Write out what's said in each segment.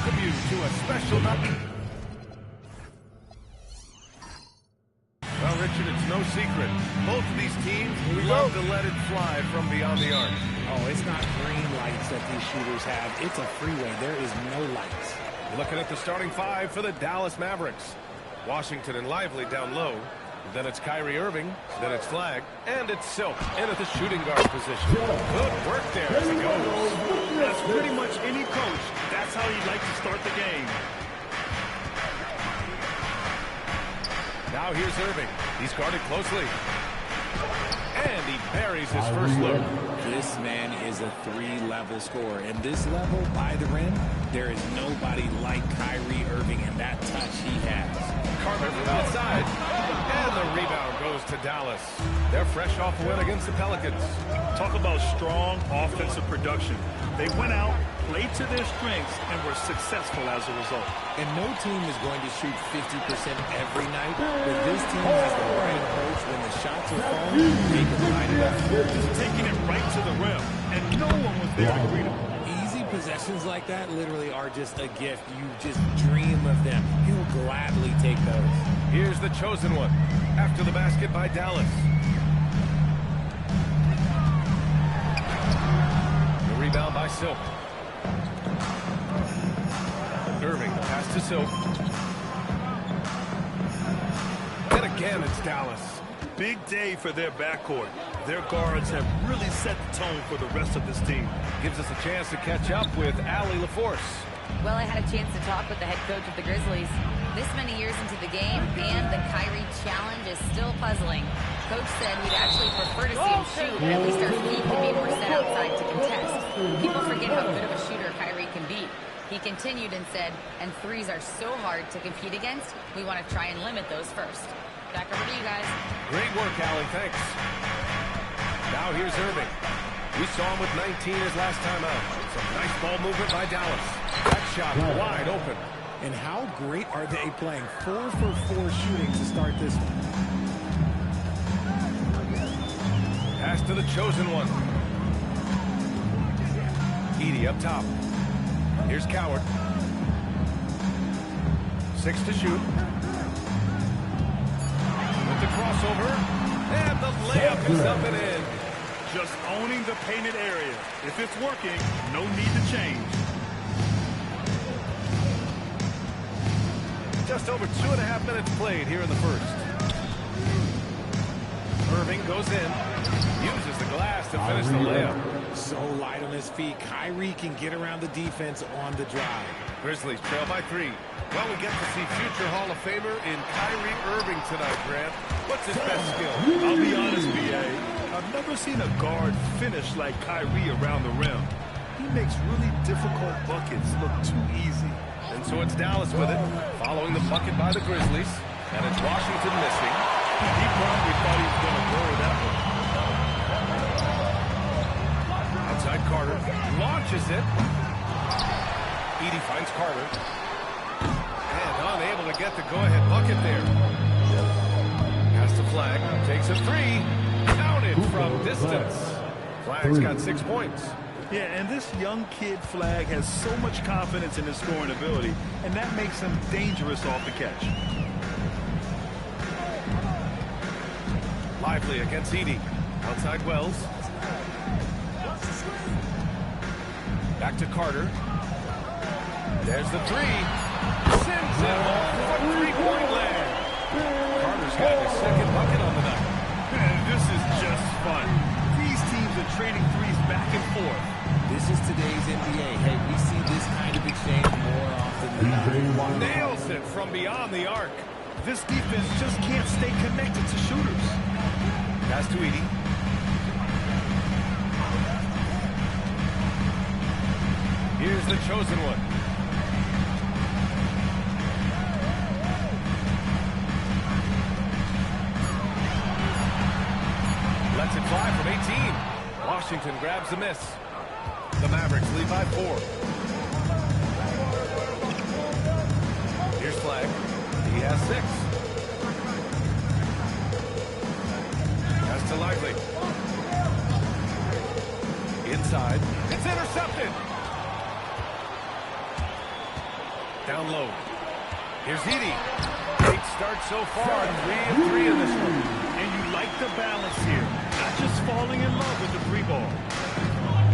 welcome you to a special night. Well, Richard, it's no secret. Both of these teams love to let it fly from beyond the arc. Oh, it's not green lights that these shooters have. It's a freeway. There is no lights. Looking at the starting five for the Dallas Mavericks. Washington and Lively down low. Then it's Kyrie Irving. Then it's Flagg. And it's Silk in at the shooting guard position. Good work there as he goes. That's pretty much any coach. That's how he'd like to start the game. Now here's Irving. He's guarded closely. And he buries his first look. This man is a three-level scorer. And this level, by the rim, there is nobody like Kyrie Irving and that touch he has. Carter from outside. And the rebound goes to Dallas. They're fresh off a win against the Pelicans. Talk about strong offensive production. They went out, played to their strengths, and were successful as a result. And no team is going to shoot 50% every night, but this team has the right coach. When the shots are falling, they can light it up. Just taking it right to the rim, and no one was there to greet him. Easy possessions like that literally are just a gift. You just dream of them. He'll gladly take those. Here's the chosen one. After the basket by Dallas. The rebound by Silk. Irving, the pass to Silk. And again, it's Dallas. Big day for their backcourt. Their guards have really set the tone for the rest of this team. Gives us a chance to catch up with Allie LaForce. Well, I had a chance to talk with the head coach of the Grizzlies. This many years into the game, and the Kyrie challenge is still puzzling. Coach said he'd actually prefer to see him shoot, at least our feet can be more set outside to contest. People forget how good of a shooter Kyrie can be. He continued and said, and threes are so hard to compete against, we want to try and limit those first. Back over to you guys. Great work, Allie. Thanks. Now here's Irving. We saw him with 19 his last time out. Some nice ball movement by Dallas. That shot wide open. And how great are they playing 4 for 4 shooting to start this one? Pass to the chosen one. Edey up top. Here's Coward. 6 to shoot. With the crossover. And the layup is up and in. Just owning the painted area. If it's working, no need to change. Just over 2.5 minutes played here in the first. Irving goes in. Uses the glass to finish the layup. So light on his feet. Kyrie can get around the defense on the drive. Grizzlies trail by 3. Well, we get to see future Hall of Famer in Kyrie Irving tonight, Grant. What's his best skill? I'll be honest, B.A. I've never seen a guard finish like Kyrie around the rim. He makes really difficult buckets look too easy. And so it's Dallas with it, following the bucket by the Grizzlies. And it's Washington missing. He probably thought he was going to blow that one. Outside Carter. Launches it. Edey finds Carter. And unable to get the go-ahead bucket there. Pass to Flagg. Takes a 3. Counted from distance. Flagg's got 6 points. Yeah, and this young kid Flagg has so much confidence in his scoring ability, and that makes him dangerous off the catch. Lively against Edey. Outside Wells. Back to Carter. There's the 3. Sends it home for a 3-point land. Carter's got his second bucket on the night. Man, this is just fun. These teams are trading threes back and forth. This is today's NBA. Hey, we see this kind of exchange more often than not. Nails it from beyond the arc. This defense just can't stay connected to shooters. Pass to Edey. Here's the chosen one. Lets it fly from 18. Washington grabs the miss. The Mavericks lead by 4. Here's Flagg. He has 6. Pass to Lively. Inside. It's intercepted. down low. Here's Edey. Great start so far. 3 of 3 in this one. And you like the balance here. Not just falling in love with the 3 ball.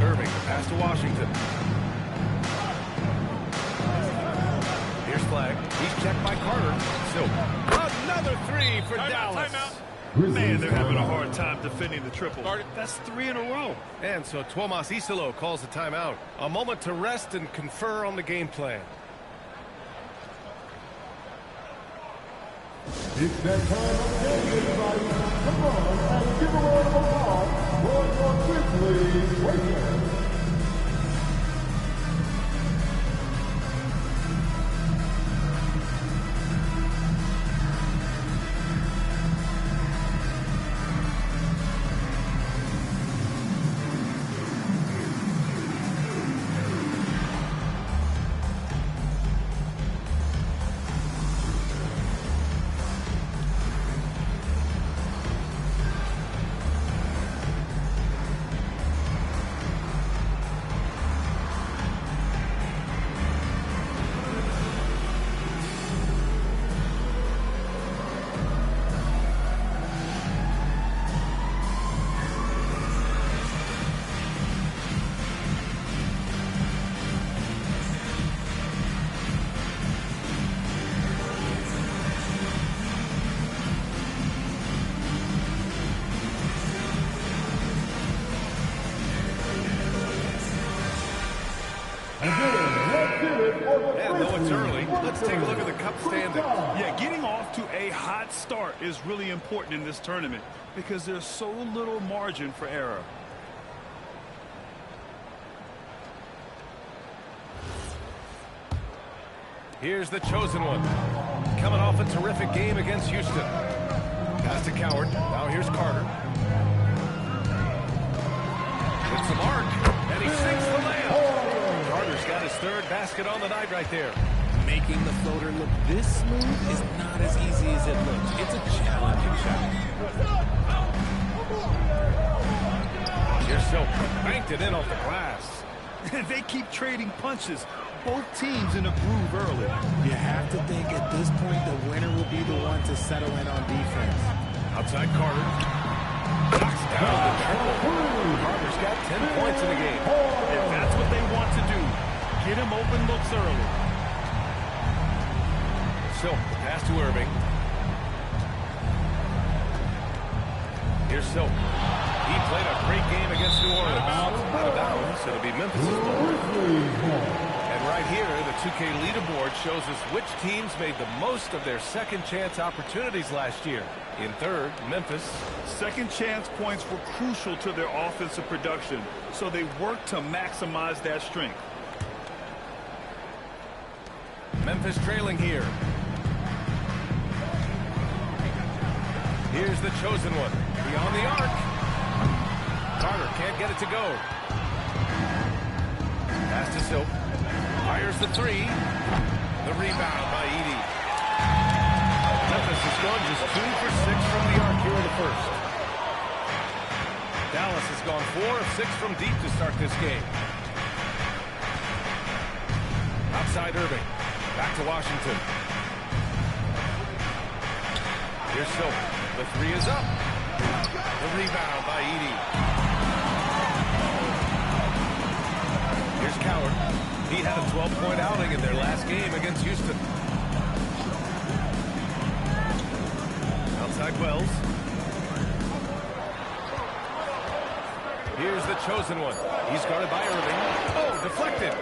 Irving, pass to Washington. Here's Flag. He's checked by Carter. So, another 3 for Dallas. Man, they're having a hard time defending the triple. That's 3 in a row. And so Tuomas Isalo calls a timeout. A moment to rest and confer on the game plan. It's that time of day, everybody. Come on and give a round of applause for your Grizzlies Lakers. And though it's early, let's take a look at the Cup standings. Yeah, getting off to a hot start is really important in this tournament because there's so little margin for error. Here's the chosen one. Coming off a terrific game against Houston. Pass to Coward. Now here's Carter. It's the mark, and he sinks the layup. Carter's got his 3rd basket on the night right there. Making the floater look this smooth is not as easy as it looks. It's a challenging shot. Here's Silk. Banked it in off the glass. They keep trading punches. Both teams in a groove early. You have to think at this point the winner will be the one to settle in on defense. Outside Carter. Knocks down the triple. Carter's got 10 points in the game. If that's what they want to do, get him open looks early. Silk, pass to Irving. Here's Silk. He played a great game against New Orleans. Out of bounds, it'll be Memphis' ball. And right here, the 2K leaderboard shows us which teams made the most of their second chance opportunities last year. In 3rd, Memphis. Second chance points were crucial to their offensive production, so they worked to maximize that strength. Memphis trailing here. Here's the chosen one. Beyond the arc. Carter can't get it to go. Pass to Silk. Fires the 3. The rebound by Edey. Memphis has gone just 2 for 6 from the arc here in the 1st. Dallas has gone 4 of 6 from deep to start this game. Outside Irving. Back to Washington. Here's Silk. The 3 is up. The rebound by Edey. Here's Coward. He had a 12-point outing in their last game against Houston. Outside Wells. Here's the chosen one. He's guarded by Irving. Oh, deflected.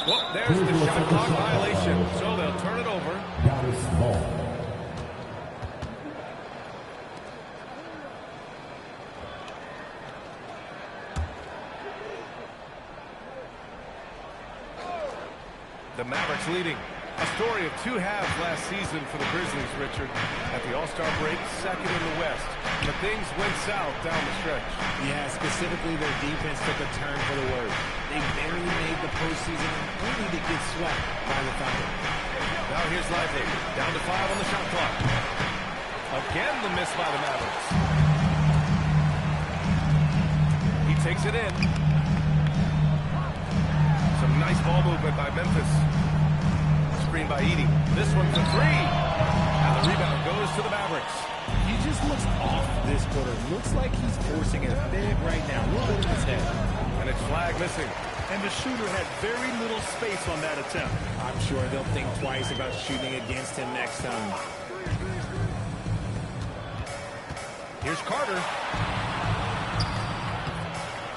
Well, there's the shot clock violation, so they'll turn it over. That is small. The Mavericks leading. A story of 2 halves last season for the Grizzlies, Richard. At the All-Star break, 2nd in the West. But things went south down the stretch. Yeah, specifically their defense took a turn for the worse. They barely made the postseason only to get swept by the Thunder. Now here's Lively. Down to 5 on the shot clock. Again the miss by the Mavericks. He takes it in. Some nice ball movement by Memphis. screen by Edey. This one for three. And the rebound goes to the Mavericks. He just looks off this quarter. Looks like he's forcing it a bit right now. A little bit in his head. And it's flag missing. And the shooter had very little space on that attempt. I'm sure they'll think twice about shooting against him next time. Here's Carter.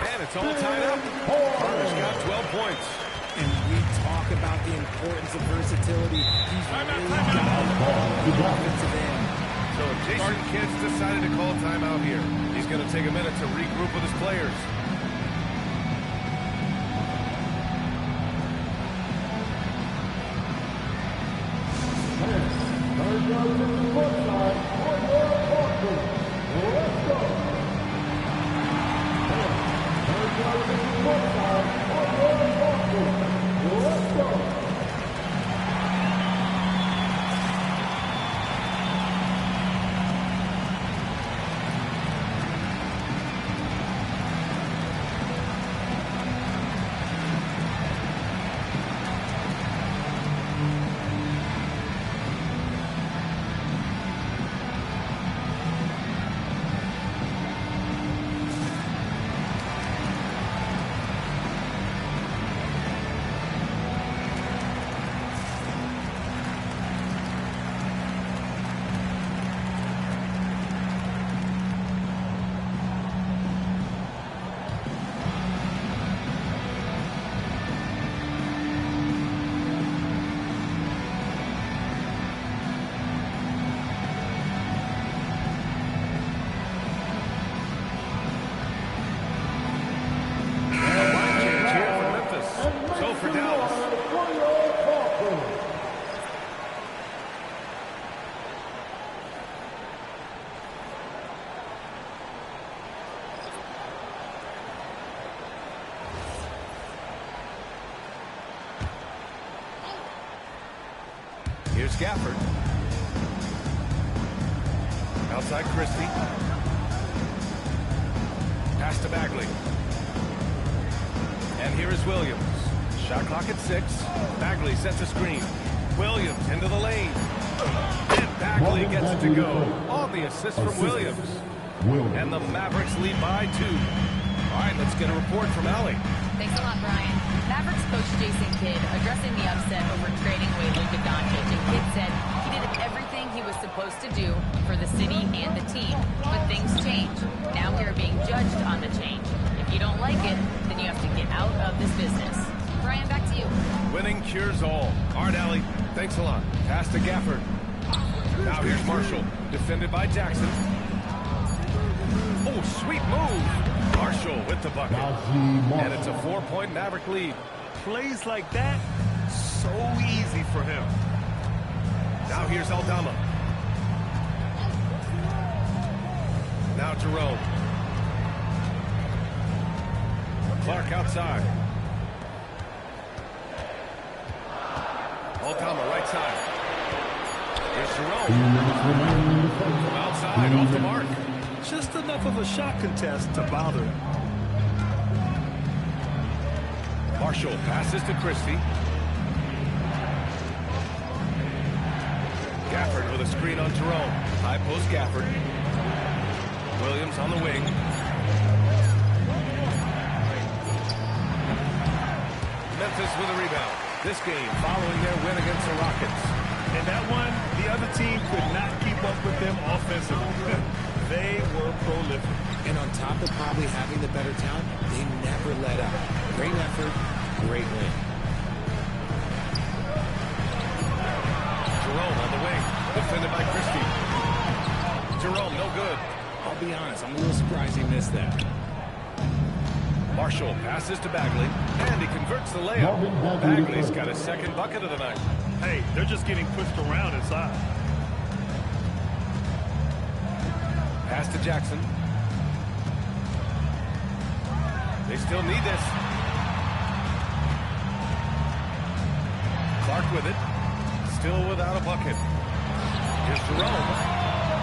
And it's all tied up. Carter's got 12 points. And we talk about the importance of versatility. He's really got the offensive end. So Jason Kidd's decided to call a timeout here. He's going to take a minute to regroup with his players. Here's Gafford. Outside Christie. Pass to Bagley. And here is Williams. Shot clock at 6. Bagley sets a screen. Williams into the lane. And Bagley gets it to go on the assist from Williams. And the Mavericks lead by 2. All right, let's get a report from Allie. Thanks a lot, Brian. Mavericks coach Jason Kidd addressing the upset over trading away Luka Doncic. And Kidd said he did everything he was supposed to do for the city and the team. But things change. Now we are being judged on the change. If you don't like it, then you have to get out of this business. Brian, back to you. Winning cures all. All right, Allie. Thanks a lot. Pass to Gafford. Now here's Marshall. Defended by Jackson. Oh, sweet move. Marshall with the bucket. And it's a 4-point Maverick lead. Plays like that, so easy for him. Now here's Aldama. Now Jerome. Clark outside. Aldama right side. Here's Jerome. From outside, off the mark. Just enough of a shot contest to bother him. Marshall passes to Christie. Gafford with a screen on Jerome. High post Gafford. Williams on the wing. Memphis with a rebound. This game following their win against the Rockets. In that one, the other team could not keep up with them offensively. They were prolific. And on top of probably having the better talent, they never let up. Great effort, great win. Jerome on the wing, defended by Christie. Jerome, no good. I'll be honest, I'm a little surprised he missed that. Marshall passes to Bagley, and he converts the layup. Bagley's got his second bucket of the night. Hey, they're just getting pushed around inside. Pass to Jackson. They still need this. Clark with it. Still without a bucket. Here's Jerome.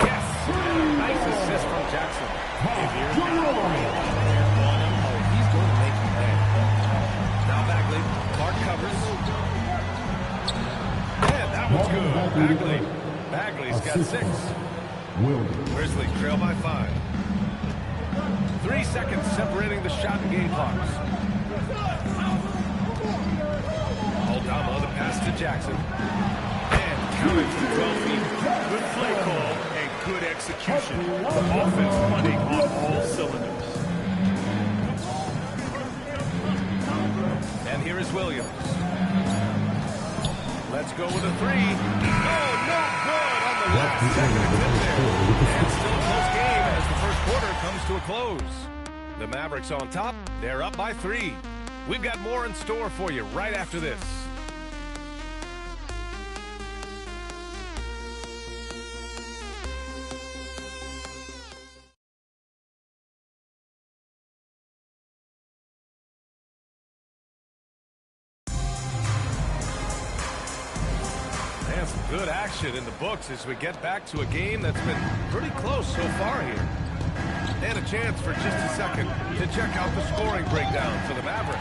Yes! And a nice assist from Jackson. If you're not on him, he's going to make you pay. Now Bagley. Clark covers. got 6. Grizzlies trail by 5. 3 seconds separating the shot and game clocks. Aldama, the pass to Jackson. And counted for 12 feet. Good play call and good execution. Offense running on all cylinders. And here is Williams. Let's go with a 3. Oh, no good on the last second attempt there. And still a close game as the first quarter comes to a close. The Mavericks on top. They're up by 3. We've got more in store for you right after this. And some good action in the books as we get back to a game that's been pretty close so far here. And a chance for just a second to check out the scoring breakdown for the Mavericks.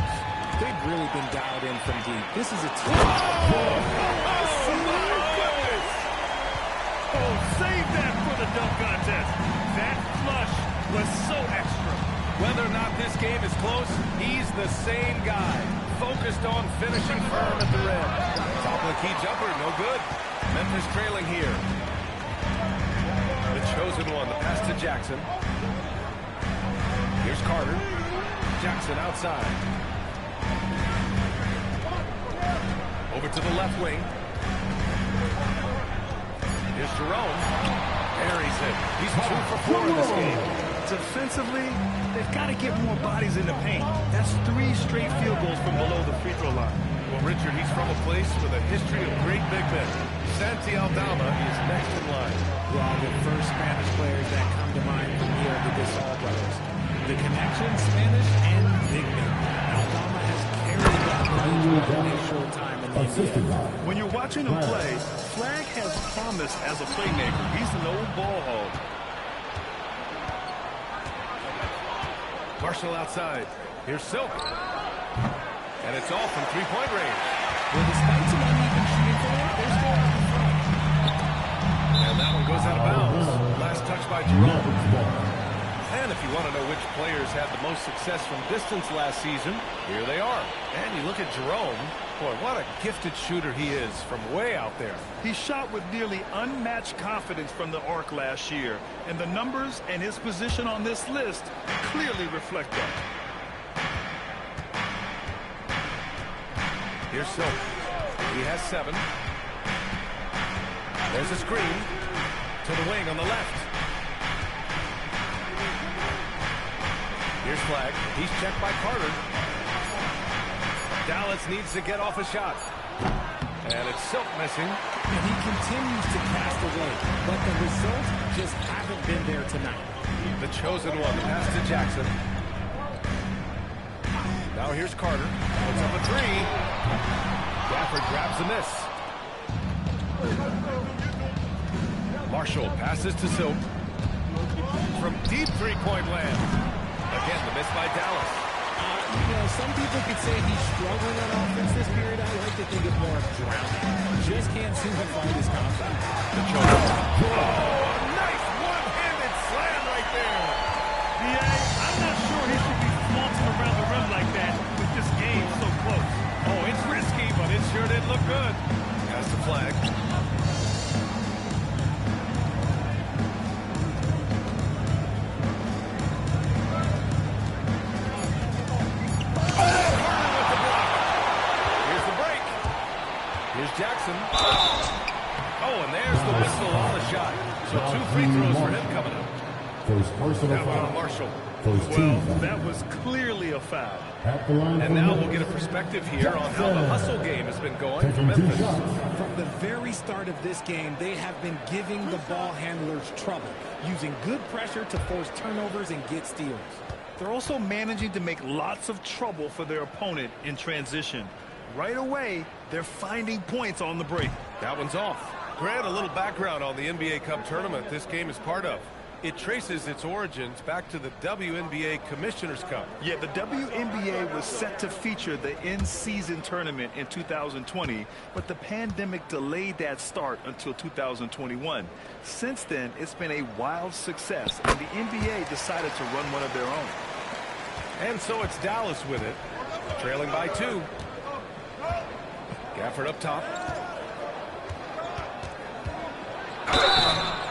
They've really been dialed in from deep. This is a team. Oh, save that for the dunk contest. That flush was so extra. Whether or not this game is close, he's the same guy. Focused on finishing firm at the rim. Top of the key jumper, no good. Memphis trailing here. The chosen one, the pass to Jackson. Here's Carter. Jackson outside. Over to the left wing. Here's Jerome. Buries it. He's 2 for 4 in this game. Defensively, they've got to get more bodies in the paint. That's 3 straight field goals from below the free throw line. Well, Richard, he's from a place with a history of great big men. Santi Aldama is next in line. Well, the first Spanish players that come to mind from here are the Gasol brothers. The connection, Spanish and big men. Aldama has carried that lead in a short time in the NBA. When you're watching him play, Flag has promise as a playmaker. He's an old ball hog. Marshall outside. Here's Silk. And it's all from three-point range. Well, despite some uneven shooting for them, they're still out in front. And that one goes out of bounds. Last touch by Jerome. And if you want to know which players had the most success from distance last season, here they are. And you look at Jerome. Boy, what a gifted shooter he is from way out there. He shot with nearly unmatched confidence from the arc last year. And the numbers and his position on this list clearly reflect that. Here's Silk. He has 7. There's a screen to the wing on the left. Here's Flag. He's checked by Carter. Dallas needs to get off a shot. And it's Silk missing. And he continues to cast away, but the results just haven't been there tonight. The chosen one, the pass to Jackson. Now here's Carter. Puts up a 3. Gafford grabs the miss. Marshall passes to Silk. From deep three-point land. Again, the miss by Dallas. You know, some people could say he's struggling on offense this period. I like to think of more of drowning. Just can't seem to find his confidence. The chosen. Oh, nice one-handed slam right there. I'm not sure he should be flaunting around the rim like that with this game so close. Oh, it's risky, but it sure did look good. Pass the Flag. Jackson. Oh, and there's the whistle on the shot. So 2 free throws for him coming up. First personal foul. Marshall. Well, that was clearly a foul. And now we'll get a perspective here on how the hustle game has been going for Memphis. From the very start of this game, they have been giving the ball handlers trouble, using good pressure to force turnovers and get steals. They're also managing to make lots of trouble for their opponent in transition. Right away, they're finding points on the break. That one's off. Grant, a little background on the NBA Cup tournament this game is part of. It traces its origins back to the WNBA Commissioner's Cup. Yeah, the WNBA was set to feature the in-season tournament in 2020, but the pandemic delayed that start until 2021. Since then, it's been a wild success, and the NBA decided to run one of their own. And so it's Dallas with it, trailing by 2. Gafford up top.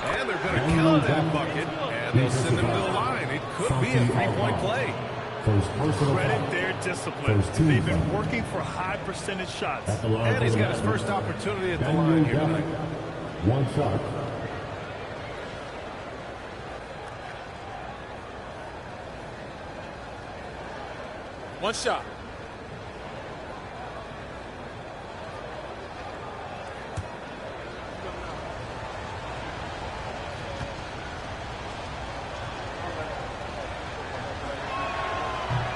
And they're going to count that bucket, and they'll send him to the line. It could be a 3-point play. Credit their discipline. They've been working for high percentage shots. And he's got his first opportunity at the line here tonight. One shot. One shot.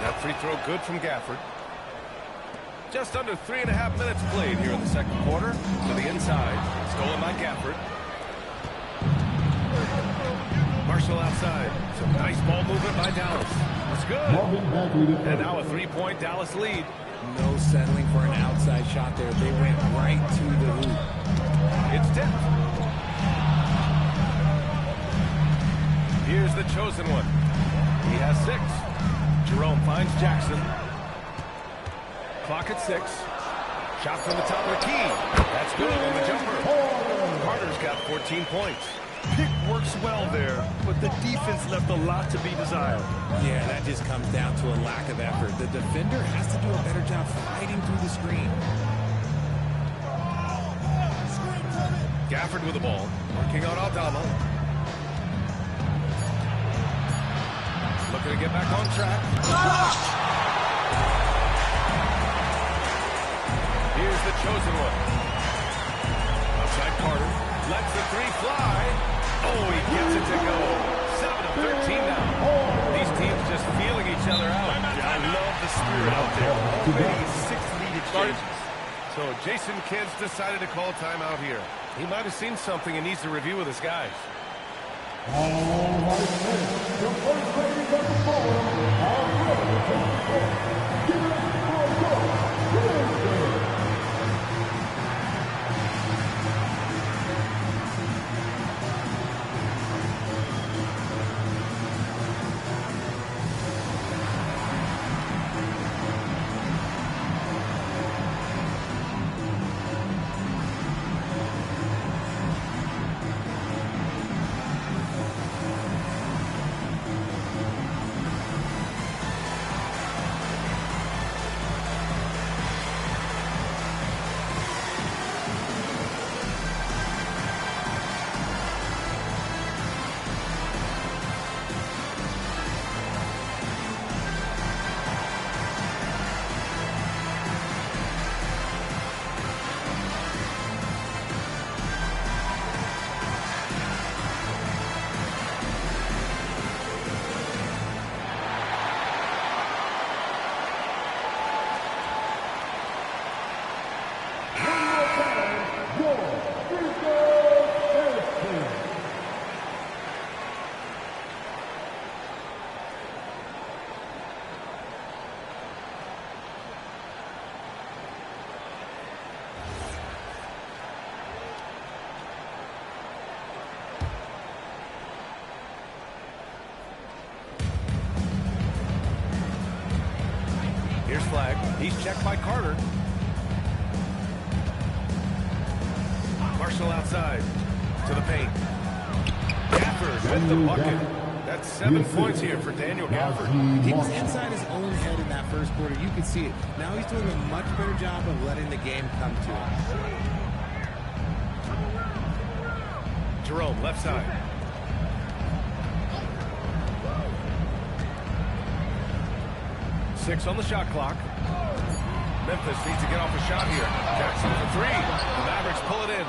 That free throw good from Gafford. Just under 3.5 minutes played here in the second quarter. To the inside. Stolen by Gafford. Marshall outside. Some nice ball movement by Dallas. That's good. And now a 3-point Dallas lead. No settling for an outside shot there. They went right to the hoop. It's tipped. Here's the chosen one. He has 6. Jerome finds Jackson. Clock at 6. Shot from the top of the key. That's good on the jumper. Carter's got 14 points. Pick works well there, but the defense left a lot to be desired. Yeah, that just comes down to a lack of effort. The defender has to do a better job fighting through the screen. Gafford with the ball. Working on Aldama. Looking to get back on track. Here's the chosen one. Outside Carter. Lets the 3 fly. Oh, he gets it to go. 7 of 13 now. These teams just feeling each other out. I love the spirit out there. Already 6 lead exchanges. So Jason Kidd's decided to call timeout here. He might have seen something and needs to review with his guys. All right, the first ladies at the floor are ready to take the court. Give it up for your Grizzlies. Here's Flag. He's checked by Carter. Marshall outside to the paint. Gafford with the bucket. That's 7 points here for Daniel Gafford. He was inside his own head in that first quarter. You can see it. Now he's doing a much better job of letting the game come to him. Jerome, left side. Six on the shot clock. Memphis needs to get off a shot here. Jackson for 3. The Mavericks pull it in.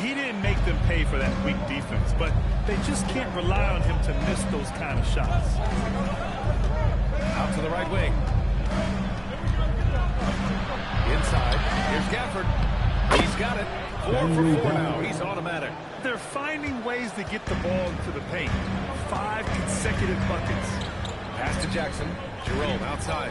He didn't make them pay for that weak defense, but they just can't rely on him to miss those kind of shots. Out to the right wing. Inside. Here's Gafford. He's got it. 4 for 4 now. He's automatic. They're finding ways to get the ball into the paint. 5 consecutive buckets. Pass to Jackson. Jerome outside.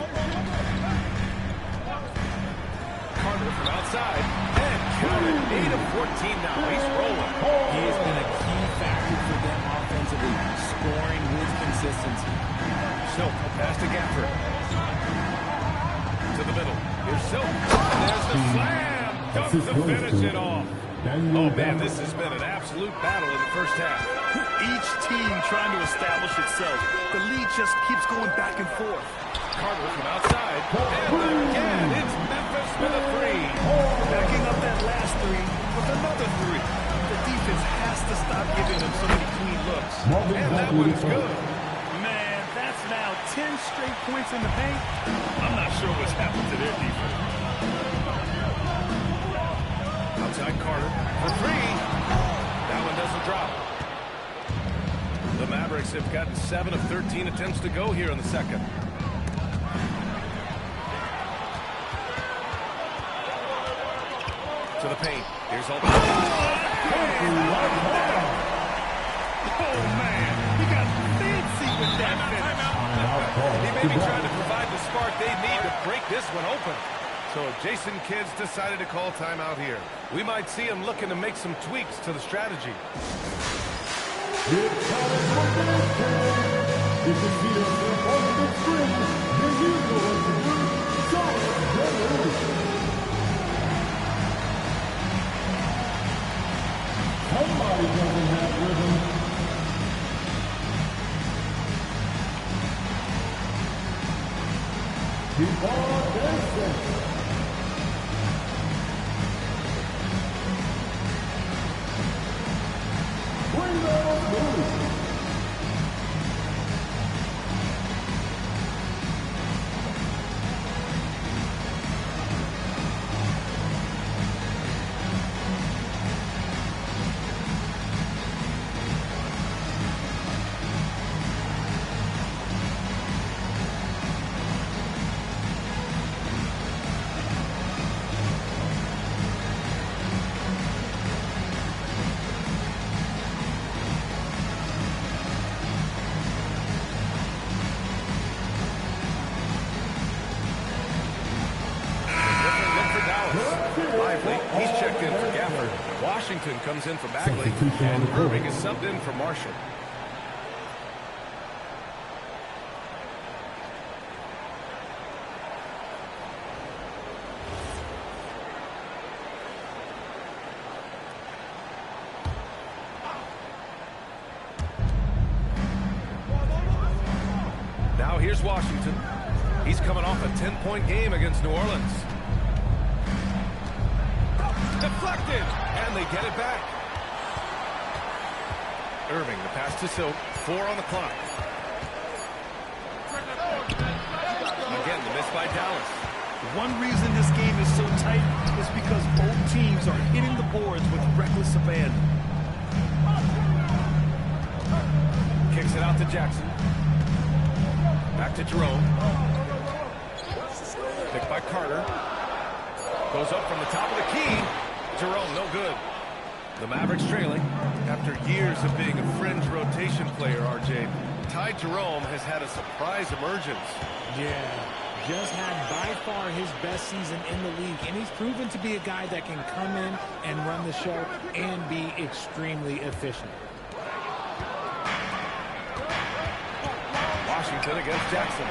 Carter from outside. And counted. 8 of 14 now. He's rolling. He has been a key factor for them offensively, scoring with consistency. Silk, pass to Gafford. To the middle. Here's Silk. There's the slam. Dunks to finish it off. Oh, man, this has been an absolute battle in the first half. Each team trying to establish itself. The lead just keeps going back and forth. Carter from outside. And again, it's Memphis with a 3. Backing up that last 3 with another 3. The defense has to stop giving them so many clean looks. And that one's good. Man, that's now 10 straight points in the paint. I'm not sure what's happened to their defense. Outside Carter for 3. That one doesn't drop. The Mavericks have gotten 7 of 13 attempts to go here in the second. To the paint. Here's all. Oh, man. He got fancy with that finish. He may be trying to provide the spark they need to break this one open. So Jason Kidd's decided to call timeout here. We might see him looking to make some tweaks to the strategy. Somebody doesn't have rhythm. Keep on dancing. Bring those moves. He's checked in for Gafford. Washington comes in for Bagley, and Irving is subbed in for Marshall. Now here's Washington. He's coming off a 10-point game against New Orleans. Deflected, and they get it back. Irving, the pass to Silk, 4 on the clock. Again, the miss by Dallas. One reason this game is so tight is because both teams are hitting the boards with reckless abandon. Kicks it out to Jackson. Back to Jerome. Picked by Carter. Goes up from the top of the key. Jerome, no good. The Mavericks trailing. After years of being a fringe rotation player, RJ, Ty Jerome has had a surprise emergence. Yeah, just had by far his best season in the league, and he's proven to be a guy that can come in and run the show and be extremely efficient. Washington against Jackson.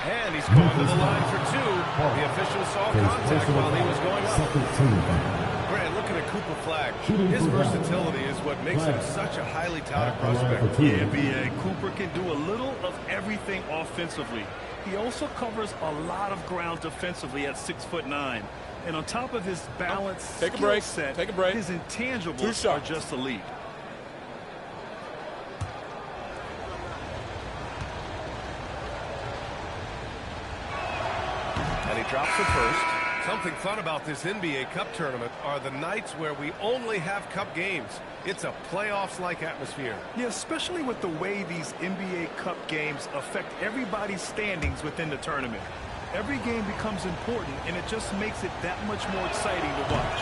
And he's going to the line for 2. The official saw contact while he was going up. Grant, looking at Cooper Flagg, his versatility is what makes him such a highly touted prospect. Yeah, B.A. Cooper can do a little of everything offensively. He also covers a lot of ground defensively at 6'9". And on top of his balanced skill set, his intangibles are just elite. And he drops the first. Something fun about this NBA Cup tournament are the nights where we only have Cup games. It's a playoffs-like atmosphere. Yeah, especially with the way these NBA Cup games affect everybody's standings within the tournament. Every game becomes important, and it just makes it that much more exciting to watch.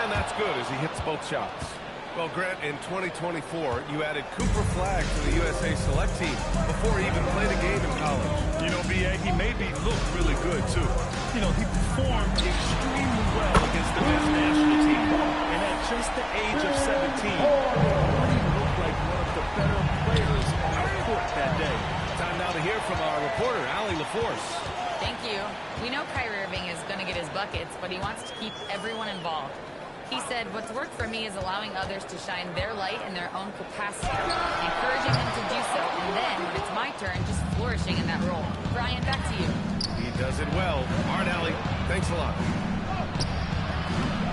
And that's good as he hits both shots. Well, Grant, in 2024, you added Cooper Flagg to the USA Select team before he even played a game in college. You know, B.A., he made me look really good, too. You know, he performed extremely well against the men's national team. And at just the age of 17, he looked like one of the better players on our court that day. Time now to hear from our reporter, Allie LaForce. Thank you. We know Kyrie Irving is going to get his buckets, but he wants to keep everyone involved. He said, what's worked for me is allowing others to shine their light in their own capacity, encouraging them to do so, and then, when it's my turn, just flourishing in that role. Brian, back to you. He does it well. All right, Allie, thanks a lot.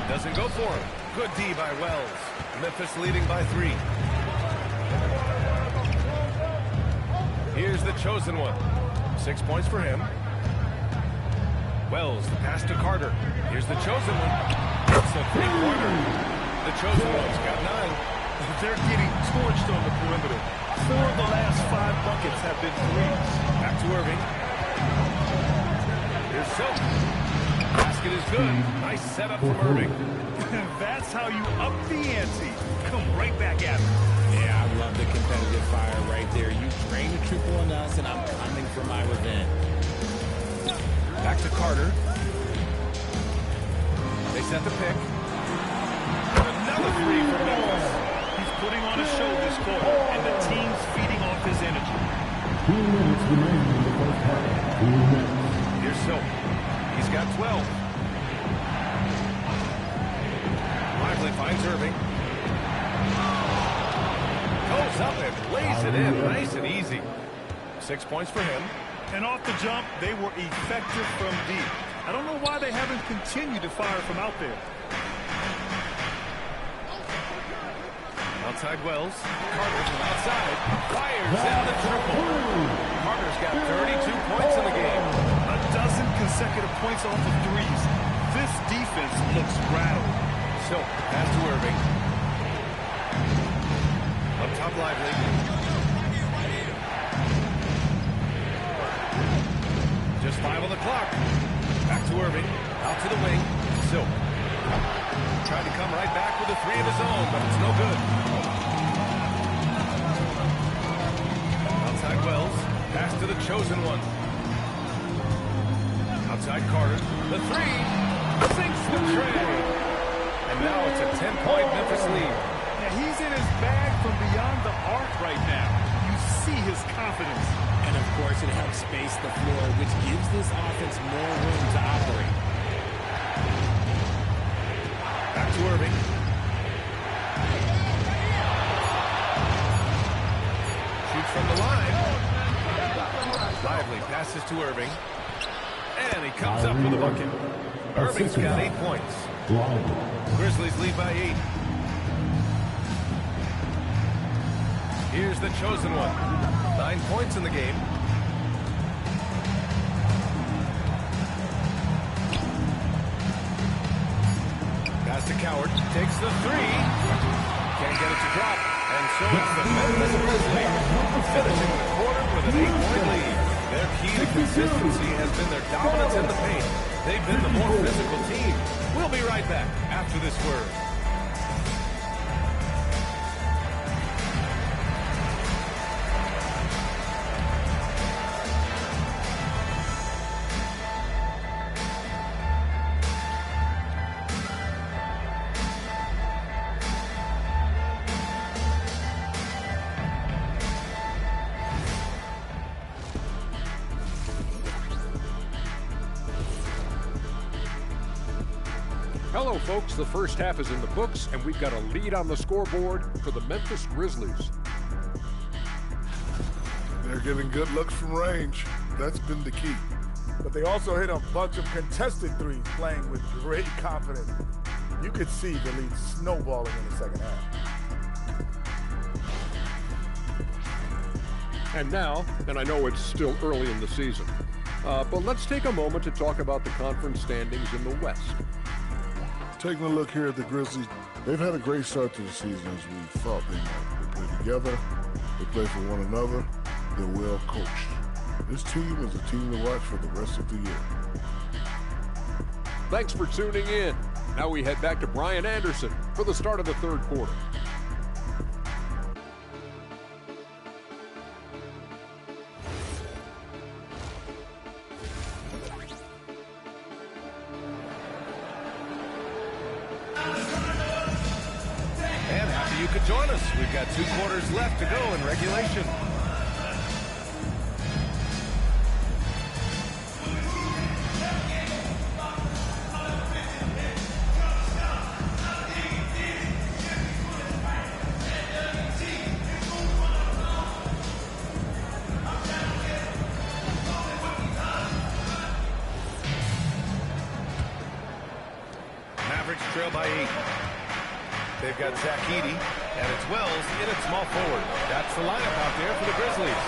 Doesn't go for it. Good D by Wells. Memphis leading by 3. Here's the chosen one. 6 points for him. Wells, the pass to Carter. Here's the chosen one. It's a three-pointer. The chosen one's got 9. They're getting torched on the perimeter. 4 of the last 5 buckets have been threes. Back to Irving. Here's Silk. Basket is good. Nice setup from Irving. That's how you up the ante. Come right back at it. Yeah, I love the competitive fire right there. You drain the triple on us, and I'm coming for my revenge. Back to Carter. They set the pick. Another 3 for Memphis. He's putting on a show this quarter, and the team's feeding off his energy. 2 minutes remaining in the first half. 2 minutes. Here's Silk. He's got 12. Lively finds Irving. Goes up and lays it in. Nice and easy. 6 points for him. And off the jump, they were effective from deep. I don't know why they haven't continued to fire from out there. Outside Wells. Carter from outside. Fires in the triple. Carter's got 32 points in the game. A dozen consecutive points off of threes. This defense looks rattled. Silk, pass to Irving. Up top, Lively. Just 5 on the clock. Back to Irving. Out to the wing. Silk. Tried to come right back with a 3 of his own, but it's no good. Outside Wells. Pass to the chosen one. Outside Carter. The 3. Sinks the tray. And now it's a 10-point Memphis lead. Now he's in his bag from beyond the arc right now. You see his confidence. And, of course, it helps space the floor, which gives this offense more room to operate. Back to Irving. Shoots from the line. Lively passes to Irving. And he comes up with a bucket. Irving's got 8 points. Grizzlies lead by 8. Here's the chosen one. 9 points in the game. Pass to Coward. Takes the 3. Can't get it to drop. And so it's the Memphis Grizzlies finishing the quarter with an 8-point lead. Their key to consistency has been their dominance in the paint. They've been the more physical team. We'll be right back after this word. Hello, folks. The first half is in the books, and we've got a lead on the scoreboard for the Memphis Grizzlies. They're getting good looks from range. That's been the key. But they also hit a bunch of contested threes, playing with great confidence. You could see the lead snowballing in the second half. And now, and I know it's still early in the season, but let's take a moment to talk about the conference standings in the West. Taking a look here at the Grizzlies, they've had a great start to the season as we thought they might. They play together, they play for one another, they're well coached. This team is a team to watch for the rest of the year. Thanks for tuning in. Now we head back to Brian Anderson for the start of the third quarter. And happy you could join us. We've got 2 quarters left to go in regulation. Mavericks trail by 8. They've got Zach Edey, and it's Wells in at small forward. That's the lineup out there for the Grizzlies.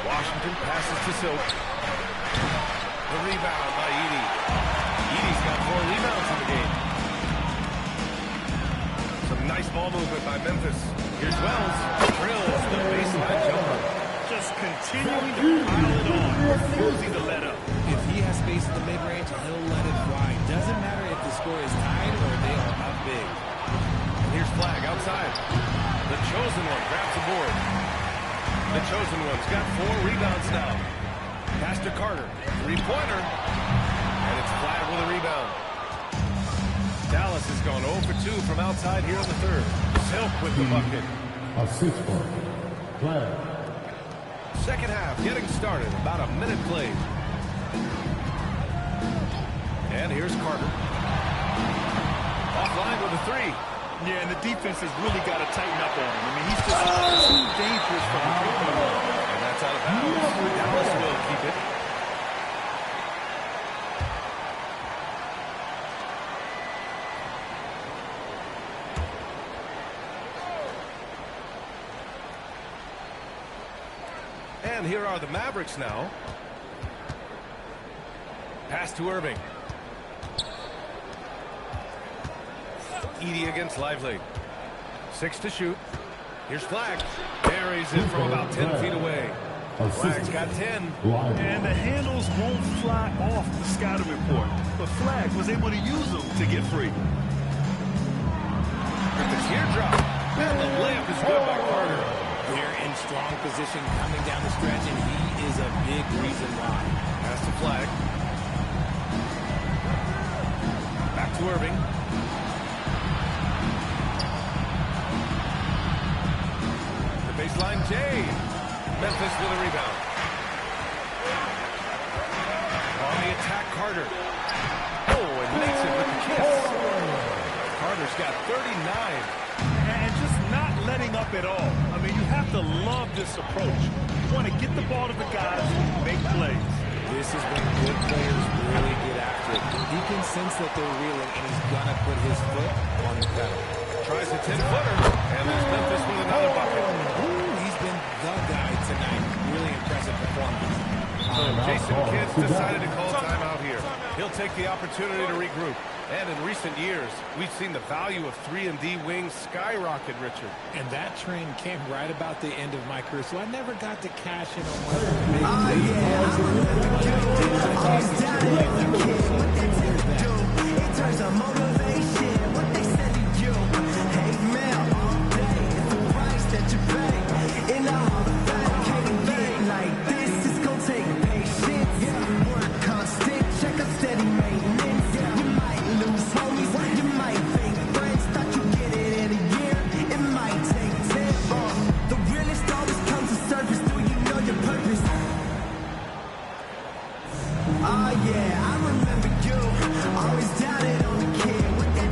Washington passes to Silk. The rebound by Edey. Edey's got 4 rebounds in the game. Some nice ball movement by Memphis. Here's Wells. Drills the baseline jumper. Just continuing to pile it on, refusing to let up. If he has space in the mid-range, he'll let it fly. Doesn't matter if the score is tied or they are up big. And here's Flag outside. The chosen one grabs the board. The chosen one's got 4 rebounds now. Pass to Carter. 3-pointer. And it's Flag with a rebound. Dallas has gone 0 for 2 from outside here in the third. Silk with the bucket. A 6-point. Flag. Second half getting started. About a minute played. And here's Carter. Offline with a 3. Yeah, and the defense has really got to tighten up on him. I mean, he's just too dangerous from the field. And that's out of bounds. Dallas will keep it. And here are the Mavericks now. Pass to Irving. Edey against Lively. 6 to shoot. Here's Flag. Buries it from about 10 feet away. Flag's got 10. And the handles won't fly off the scouting report. But Flag was able to use them to get free. With the teardrop. And the layup is good by Carter. They're in strong position coming down the stretch, and he is a big reason why. Pass to Flag. Back to Irving. The baseline, Jay. Memphis with a rebound. On the attack, Carter. Oh, and makes it with the kiss. Carter's got 39. And just not letting up at all. I mean, you have to love this approach. You want to get the ball to the guys who make plays. This is when good players really get after it. He can sense that they're reeling, and he's going to put his foot on the pedal. Tries a 10-footer, and there's Memphis with another bucket. Ooh, he's been the guy tonight. Really impressive performance. So Jason Kidd decided to call timeout here. He'll take the opportunity to regroup. And in recent years, we've seen the value of 3-and-D wings skyrocket, Richard. And that trend came right about the end of my career, so I never got to cash in on one of the big Oh yeah, I remember you. Always doubted on the kid with that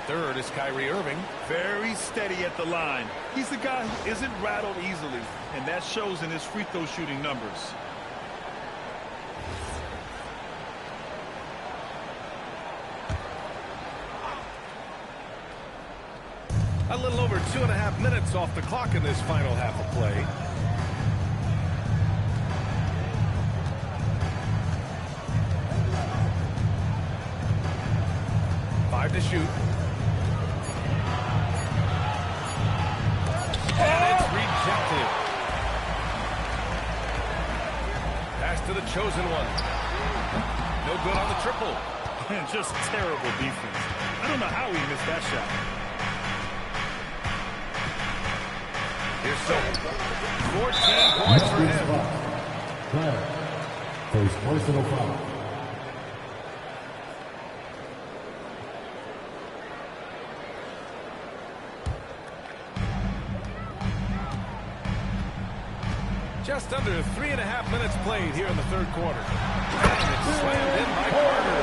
third is Kyrie Irving. Very steady at the line. He's the guy who isn't rattled easily, and that shows in his free throw shooting numbers. A little over 2.5 minutes off the clock in this final half of play. Five to shoot. And it's rejected. Pass to the chosen one. No good on the triple. And just terrible defense. I don't know how he missed that shot. Here's so 14 points for him. First personal foul. Just under 3.5 minutes played here in the third quarter. And it's slammed in by Carter.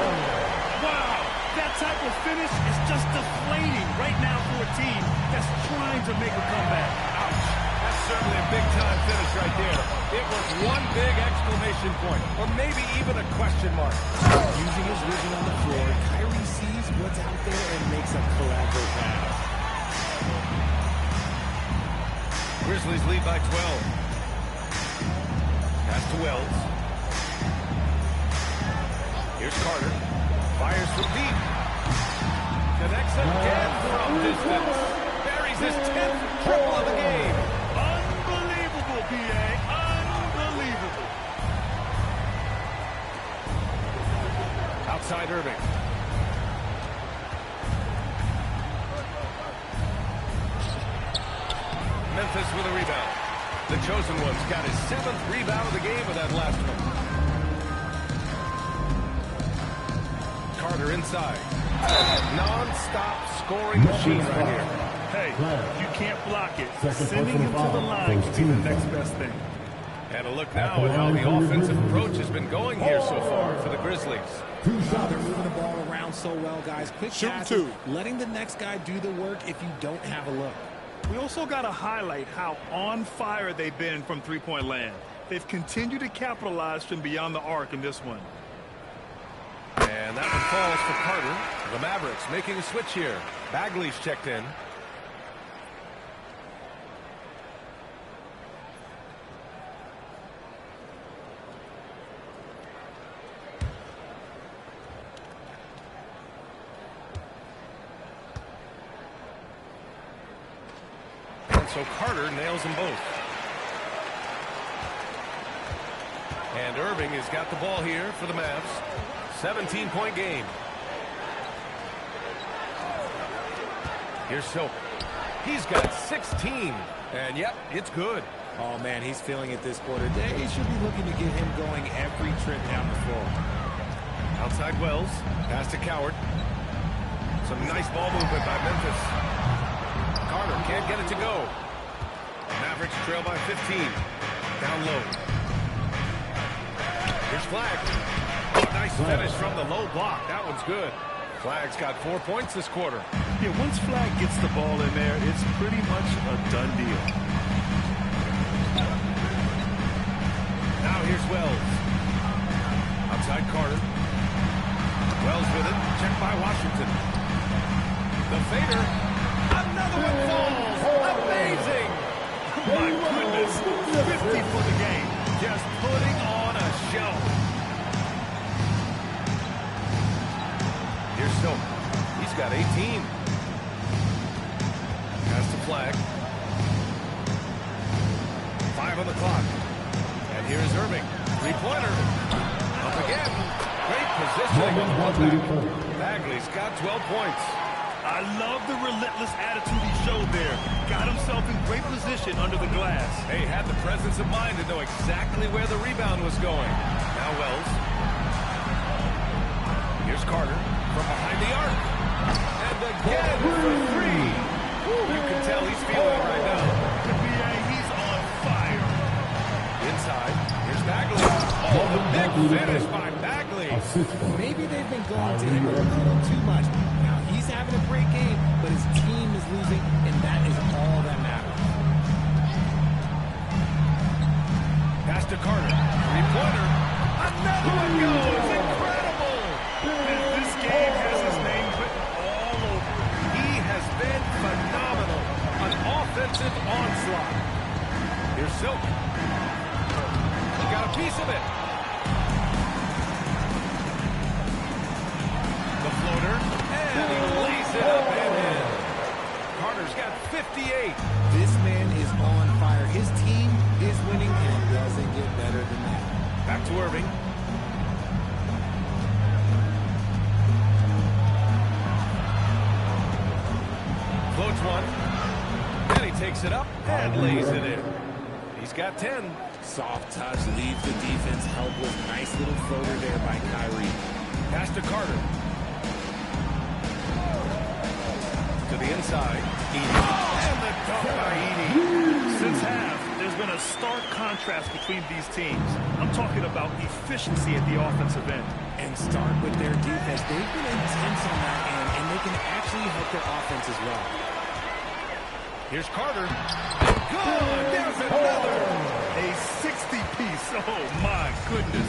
Wow, that type of finish is just deflating right now for a team that's trying to make a comeback. Ouch. That's certainly a big-time finish right there. It was one big exclamation point, or maybe even a question mark. Using his vision on the floor, Kyrie sees what's out there and makes a clever pass. Grizzlies lead by 12. Pass to Wells. Here's Carter. Fires from deep. Connects again from distance. Buries his 10th triple of the game. Unbelievable, PA. Unbelievable. Outside Irving. Memphis with a rebound. The chosen one's got his 7th rebound of the game with that last one. Carter inside. Non-stop scoring machine right here. Hey, you can't block it. Sending him to the line could be the next best thing. And a look now at how the offensive approach has been going here so far for the Grizzlies. They're moving the ball around so well, guys. Quick passes, two. letting the next guy do the work if you don't have a look. We also got to highlight how on fire they've been from three-point land. They've continued to capitalize from beyond the arc in this one. And that one falls for Carter. The Mavericks making a switch here. Bagley's checked in. So Carter nails them both. And Irving has got the ball here for the Mavs. 17-point game. Here's Soap. He's got 16. And yep, it's good. Oh, man, he's feeling it this quarter. They should be looking to get him going every trip down the floor. Outside Wells. Pass to Coward. Some nice ball movement by Memphis. Carter can't get it to go. Mavericks trail by 15. Down low. Here's Flag. Oh, nice finish from the low block. That one's good. Flag's got 4 points this quarter. Yeah, once Flag gets the ball in there, it's pretty much a done deal. Now here's Wells. Outside Carter. Wells with it. Checked by Washington. The fader. Another one falls. Amazing. My goodness, 50 for the game. Just putting on a show. Here's Soap. He's got 18. Pass to Flag. 5 on the clock. And here's Irving. Three-pointer. Up again. Great positioning on the putback. Bagley's got 12 points. I love the relentless attitude he showed there. Got himself in great position under the glass. Hey, had the presence of mind to know exactly where the rebound was going. Now Wells. Here's Carter from behind the arc. And again for three. You can tell he's feeling it right now. NBA, he's on fire. Inside. Here's Bagley. Oh, the big finish by Bagley. Maybe they've been going to him a little too much. Now he's having a great game, defensive onslaught. Here's Silk. He got a piece of it. The floater, and he lays it up and in. Carter's got 58. This man is on fire. His team is winning and doesn't get better than that. Back to Irving. Floats one. And he takes it up and lays it in. He's got 10. Soft touch leaves the defense helpless. Nice little floater there by Kyrie. Pass to Carter. To the inside. Edey. And the dunk by Edey. Since half, there's been a stark contrast between these teams. I'm talking about efficiency at the offensive end. And start with their defense. They've been intense on that end, and they can actually help their offense as well. Here's Carter. Good! There's another! A 60-piece. Oh, my goodness.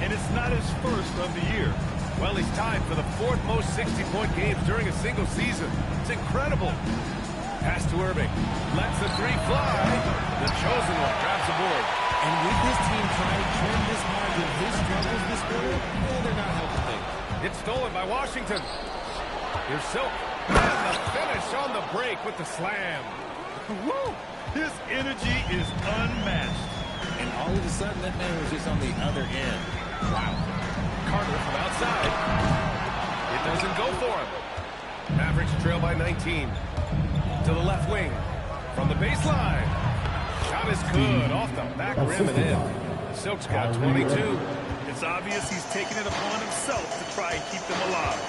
And it's not his first of the year. Well, he's tied for the 4th most 60-point games during a single season. It's incredible. Pass to Irving. Lets the three fly. The chosen one grabs the board. And with his team trying to trim this margin, his struggles this quarter, they're not helping things. It's stolen by Washington. Here's Silk. And the finish on the break with the slam. Woo! His energy is unmatched. And all of a sudden, that man was just on the other end. Wow. Carter from outside. It doesn't go for him. Mavericks trail by 19. To the left wing. From the baseline. Shot is good. Off the back rim and in. Silk's got 22. It's obvious he's taking it upon himself to try and keep them alive.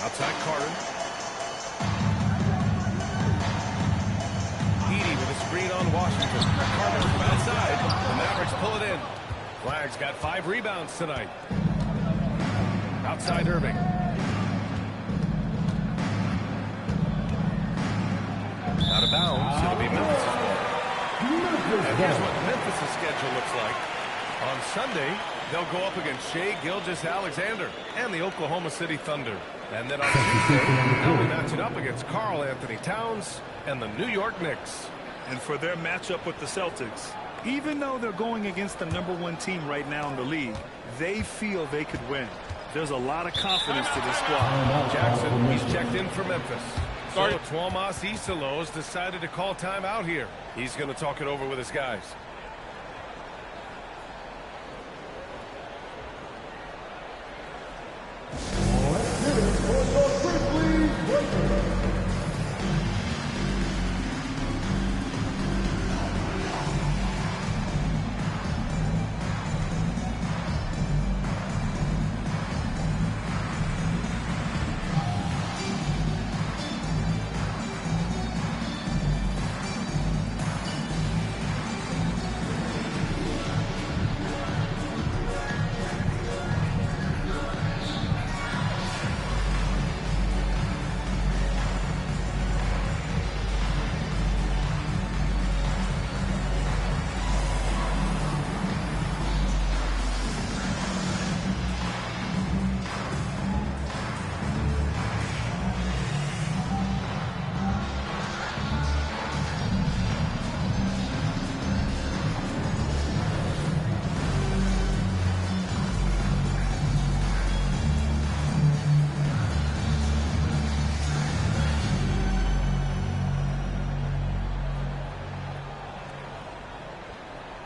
Outside Carter. Edey with a screen on Washington. Carter from outside. The Mavericks pull it in. Flag's got 5 rebounds tonight. Outside Irving. Out of bounds. It'll be Memphis' ball. And here's what Memphis' schedule looks like. On Sunday, they'll go up against Shai Gilgeous-Alexander and the Oklahoma City Thunder. And then on Tuesday, they'll be matching up against Karl Anthony Towns and the New York Knicks. And for their matchup with the Celtics, even though they're going against the #1 team right now in the league, they feel they could win. There's a lot of confidence to this squad. Jackson, he's checked in for Memphis. So Tuomas Isalos decided to call timeout here. He's going to talk it over with his guys. Let's get it for the Grizzlies Lakers.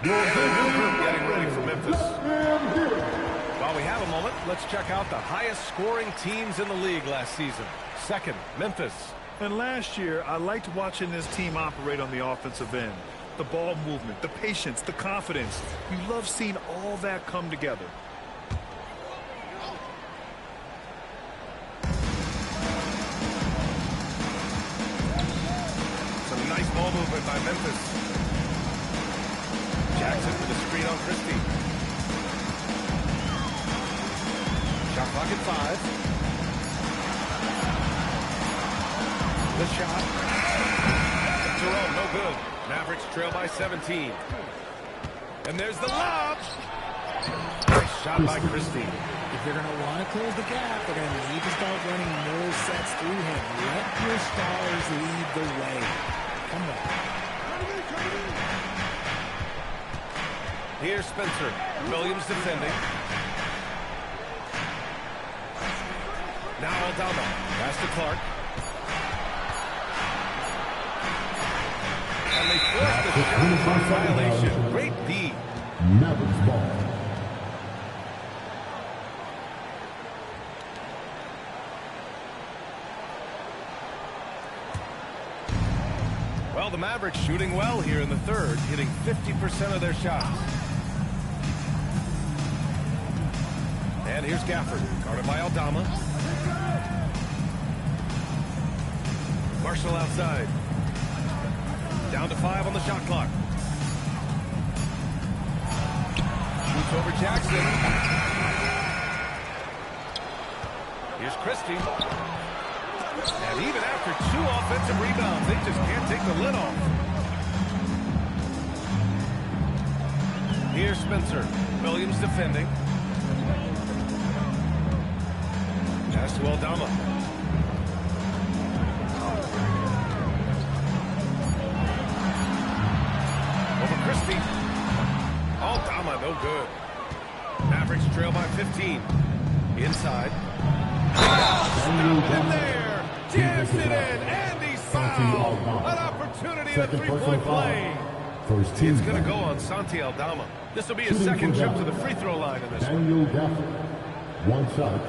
Getting ready for Memphis. While we have a moment, let's check out the highest scoring teams in the league last season. Second, Memphis. And last year, I liked watching this team operate on the offensive end. The ball movement, the patience, the confidence. You love seeing all that come together. Some nice ball movement by Memphis. Jackson with a screen on Christie. Shot clock at 5. The shot. Jerome, no good. Mavericks trail by 17. And there's the lob. Nice shot by Christie. If they're going to want to close the gap, they're going to need to start running more sets through him. Let your stars lead the way. Come on. Here's Spencer. Williams defending. Now Aldama. Pass to Clark. And they forced the shot violation. Great D. Mavericks ball. Well, the Mavericks shooting well here in the third, hitting 50% of their shots. And here's Gafford, guarded by Aldama. Marshall outside. Down to 5 on the shot clock. Shoots over Jackson. Here's Christie. And even after 2 offensive rebounds, they just can't take the lid off. Here's Spencer. Williams defending. Pass to Aldama. Over Christie. Aldama, no good. Mavericks trail by 15. Inside. Stop it in there. Jams it in, and he's fouled. An opportunity at a three-point play. It's going to go on Santi Aldama. This will be his second trip to the free throw line in this one. Daniel Gafford. One shot.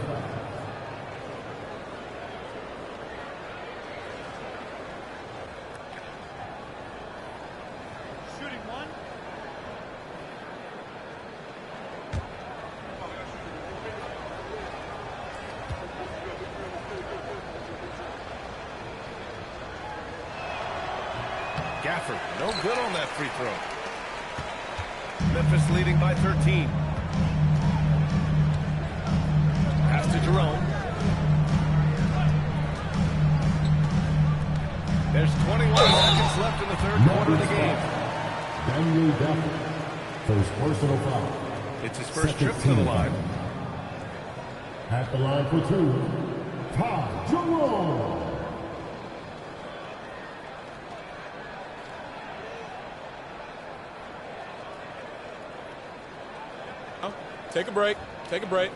Shooting one. Gafford, no good on that free throw. Memphis leading by 13. Pass to Jerome. There's 21 seconds left in the third quarter of the game. Daniel Gafford. First personal foul. It's his first trip to the line. At the line for 2. Ty Jerome. Take a break. Take a break.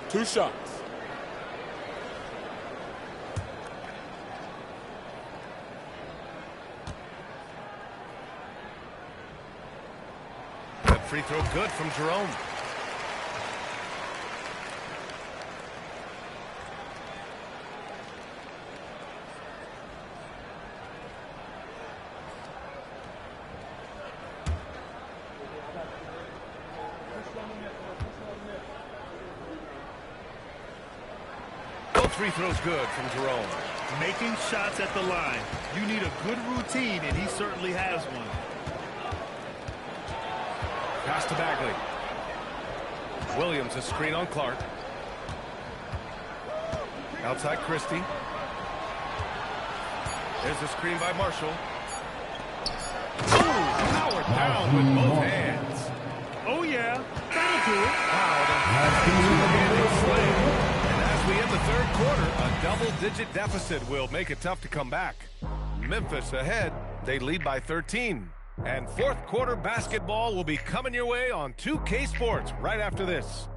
2 shots. That free throw good from Jerome. Free throws good from Jerome. Making shots at the line. You need a good routine, and he certainly has one. Pass to Bagley. Williams, a screen on Clark. Outside Christie. There's a screen by Marshall. Ooh, powered down with both hands. Oh, yeah. That'll do it. Wow, we end the third quarter, a double-digit deficit will make it tough to come back. Memphis ahead, they lead by 13. And fourth quarter basketball will be coming your way on 2K Sports right after this.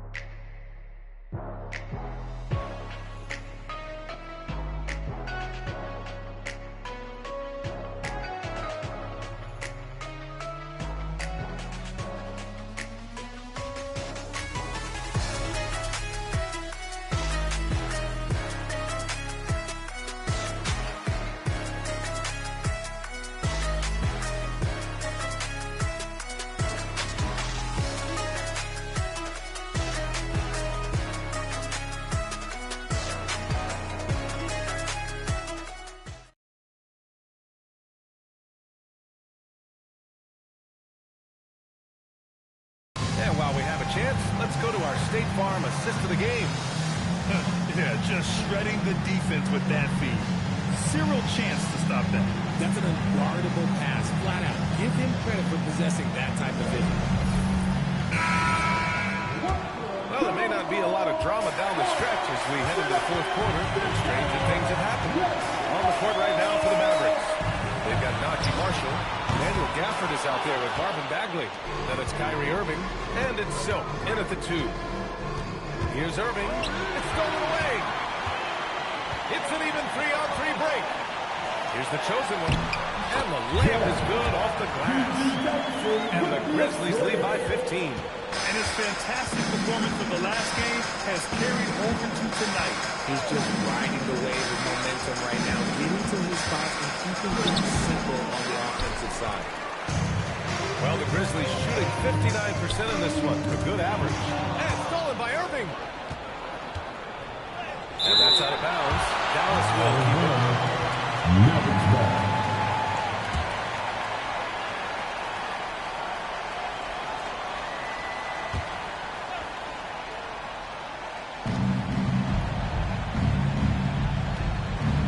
And while we have a chance, let's go to our State Farm assist of the game. Yeah, just shredding the defense with that feed. Zero chance to stop that. That's an unguardable pass, flat out. Give him credit for possessing that type of vision. Well, there may not be a lot of drama down the stretch as we head into the fourth quarter. Stranger things have happened. On the court right now for the Mavericks. They've got Nacho Marshall. Daniel Gafford is out there with Marvin Bagley. Then it's Kyrie Irving. And it's Silk in at the 2. Here's Irving. It's stolen away. It's an even 3-on-3 break. Here's the chosen one. And the layup is good off the glass. And the Grizzlies lead by 15. And his fantastic performance of the last game has carried over to tonight. He's just riding the wave of momentum right now, getting to his spots and keeping things simple on the offensive side. Well, the Grizzlies shooting 59% in this one. A good average. And stolen by Irving. And that's out of bounds. Dallas will keep it.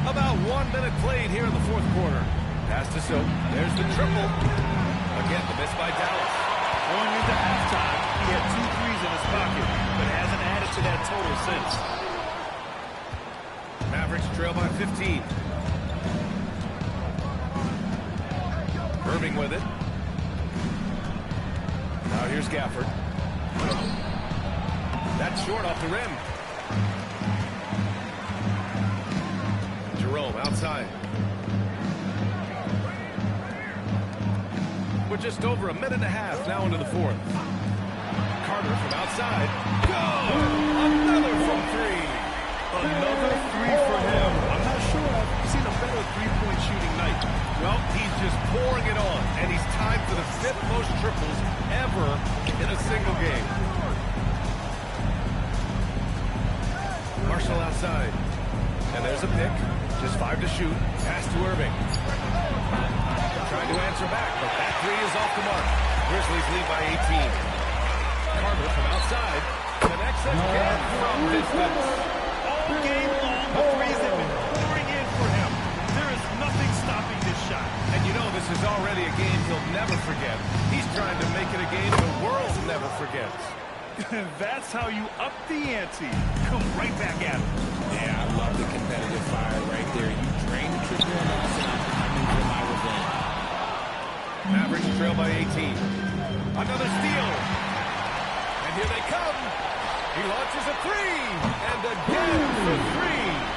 About 1 minute played here in the fourth quarter. Pass to Silk. There's the triple. Again, the miss by Dallas. Going into halftime, he had 2 threes in his pocket, but hasn't added to that total since. Mavericks trail by 15. Irving with it. Now here's Gafford. That's short off the rim. Jerome outside. We're just over a minute and a half now into the fourth. Carter from outside. Good! Another from 3. Another 3 for him. I'm not sure I've seen a better three-point shooting night. Well, he's just pouring it on, and he's tied for the 5th most triples ever in a single game. Marshall outside. And there's a pick. Just 5 to shoot. Pass to Irving. Trying to answer back, but that 3 is off the mark. Grizzlies lead by 18. Carter from outside. Connects again from distance. All game long, the threes have been pouring in for him. There is nothing stopping this shot. And you know this is already a game he'll never forget. He's trying to make it a game the world never forgets. That's how you up the ante. Come right back at him. Yeah, I love the competitive fire right there. You drain the triple on us, and I'm coming for my revenge. Mavericks trail by 18. Another steal. And here they come. He launches a 3. And again for 3.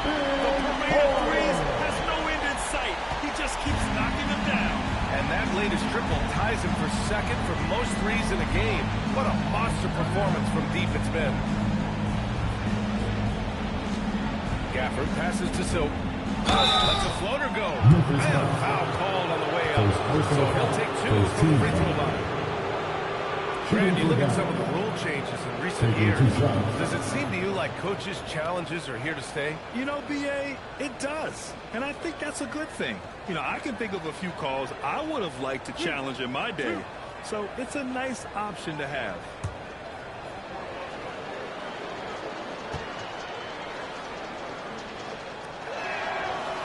The parade of threes has no end in sight. He just keeps knocking them down. And that latest triple ties him for 2nd for most threes in a game. What a monster performance from deep it's been. Gafford passes to Silk. Lets a floater go. And a foul called on the way up. So he'll take 2 from the free throw line. Brand, you look at some of the rule changes in recent years. Does it seem to you like coaches' challenges are here to stay? You know, B.A., it does. And I think that's a good thing. You know, I can think of a few calls I would have liked to challenge in my day. So it's a nice option to have.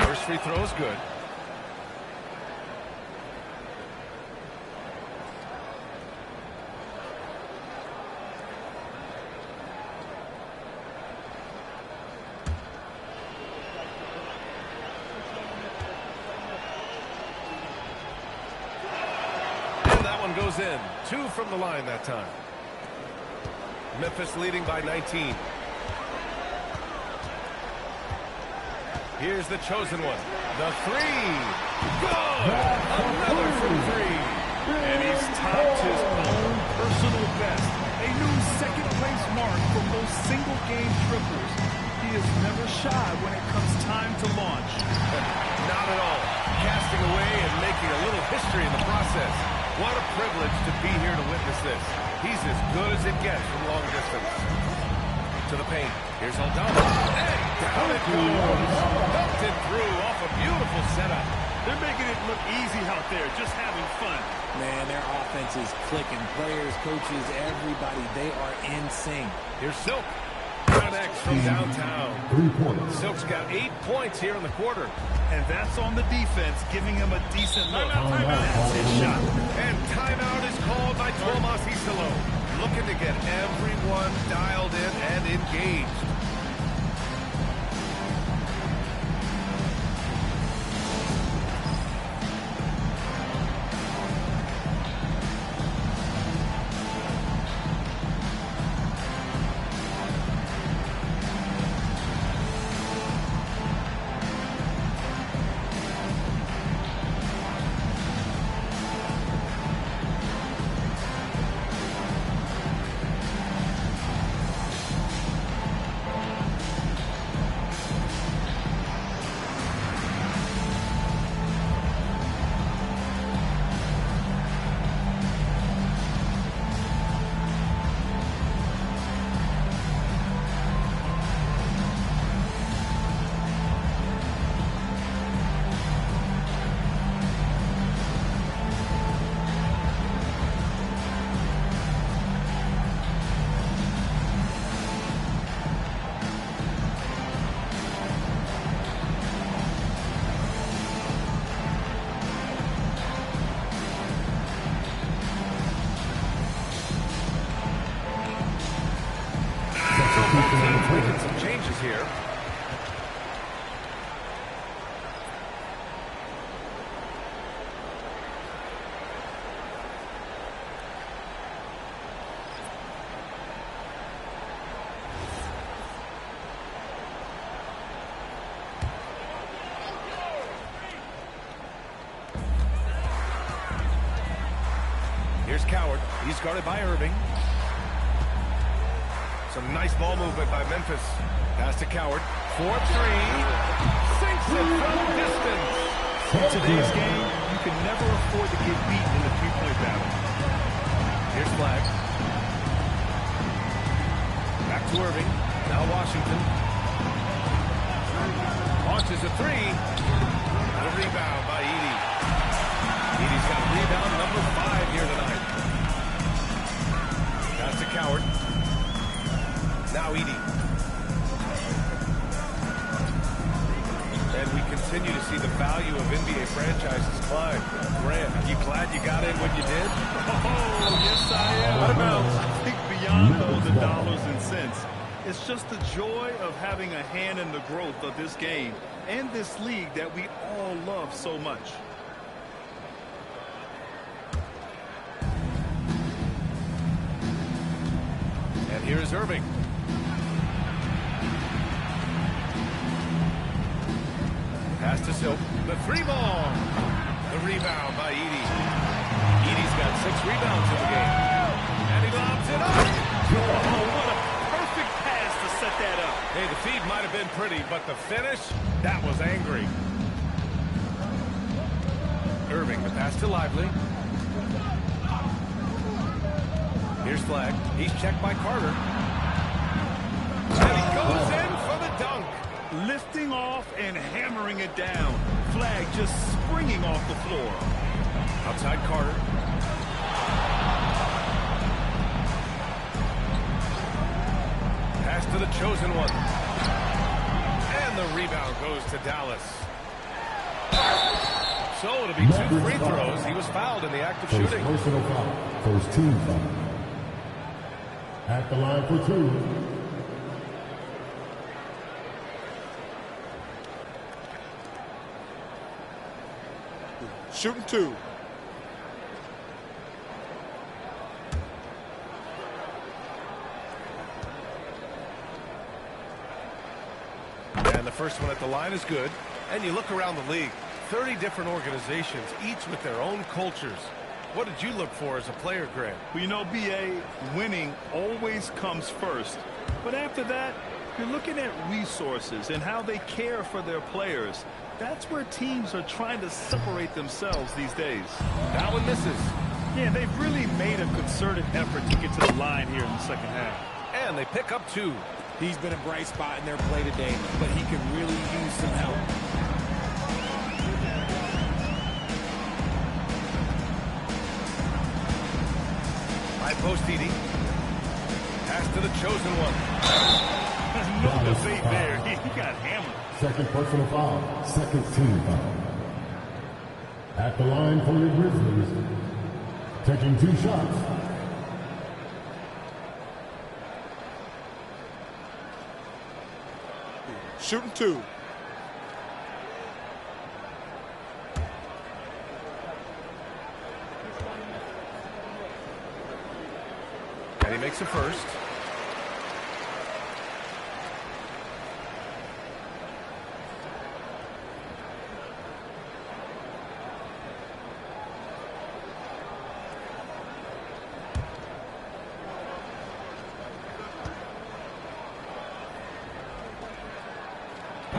First free throw is good. Goes in. 2 from the line that time. Memphis leading by 19. Here's the chosen one. The 3. Good! Another from 3. And he's topped his own personal best. A new second-place mark for most single-game triples. He is never shy when it comes time to launch. Not at all. Casting away and making a little history in the process. What a privilege to be here to witness this. He's as good as it gets from long distance. To the paint. Here's Aldama. And down it goes. Dumped it through off a beautiful setup. They're making it look easy out there, just having fun. Man, their offense is clicking. Players, coaches, everybody, they are in sync. Here's Silk. Connects from downtown. 3 points. Silk's got 8 points here in the quarter. And that's on the defense, giving him a decent look. That's his shot. And timeout is called by Tomas Isalo. Looking to get everyone dialed in and engaged. Here's Coward. He's guarded by Irving. Some nice ball movement by Memphis. Pass to Coward. 4-3. Sinks it from distance. In today's game, you can never afford to get beaten in the three-point battle. Here's Flag. Back to Irving. Now Washington. Launches a three. And a rebound by Edey. Edey's got rebound number 5 here tonight. Pass to Coward. Now Edey. And we continue to see the value of NBA franchises climb. Grant, are you glad you got in when you did? Oh, yes, I am. I think beyond the dollars and cents, it's just the joy of having a hand in the growth of this game and this league that we all love so much. And here's Irving. Pass to Silk. The 3-ball. The rebound by Edey. Edey's got 6 rebounds in the game. And he lobs it up. Oh, what a perfect pass to set that up. Hey, the feed might have been pretty, but the finish, that was angry. Irving, the pass to Lively. Here's Flag. He's checked by Carter. And he goes in for the dunk. Lifting off and hammering it down. Flag just springing off the floor. Outside Carter. Pass to the chosen one. And the rebound goes to Dallas. So it'll be 2 free throws. He was fouled in the act of shooting. Personal foul. First team foul. At the line for 2. Shooting 2. And the first one at the line is good. And you look around the league, 30 different organizations, each with their own cultures. What did you look for as a player, Grant? Well, you know, B.A., winning always comes first. But after that, you're looking at resources and how they care for their players. That's where teams are trying to separate themselves these days. That one misses. Yeah, they've really made a concerted effort to get to the line here in the second half. And they pick up 2. He's been a bright spot in their play today, but he can really use some help. High post Edey. Pass to the chosen one. No debate there. He got hammered. Second personal foul. Second team foul. At the line for the Grizzlies. Taking 2 shots. Shooting 2. And he makes a first.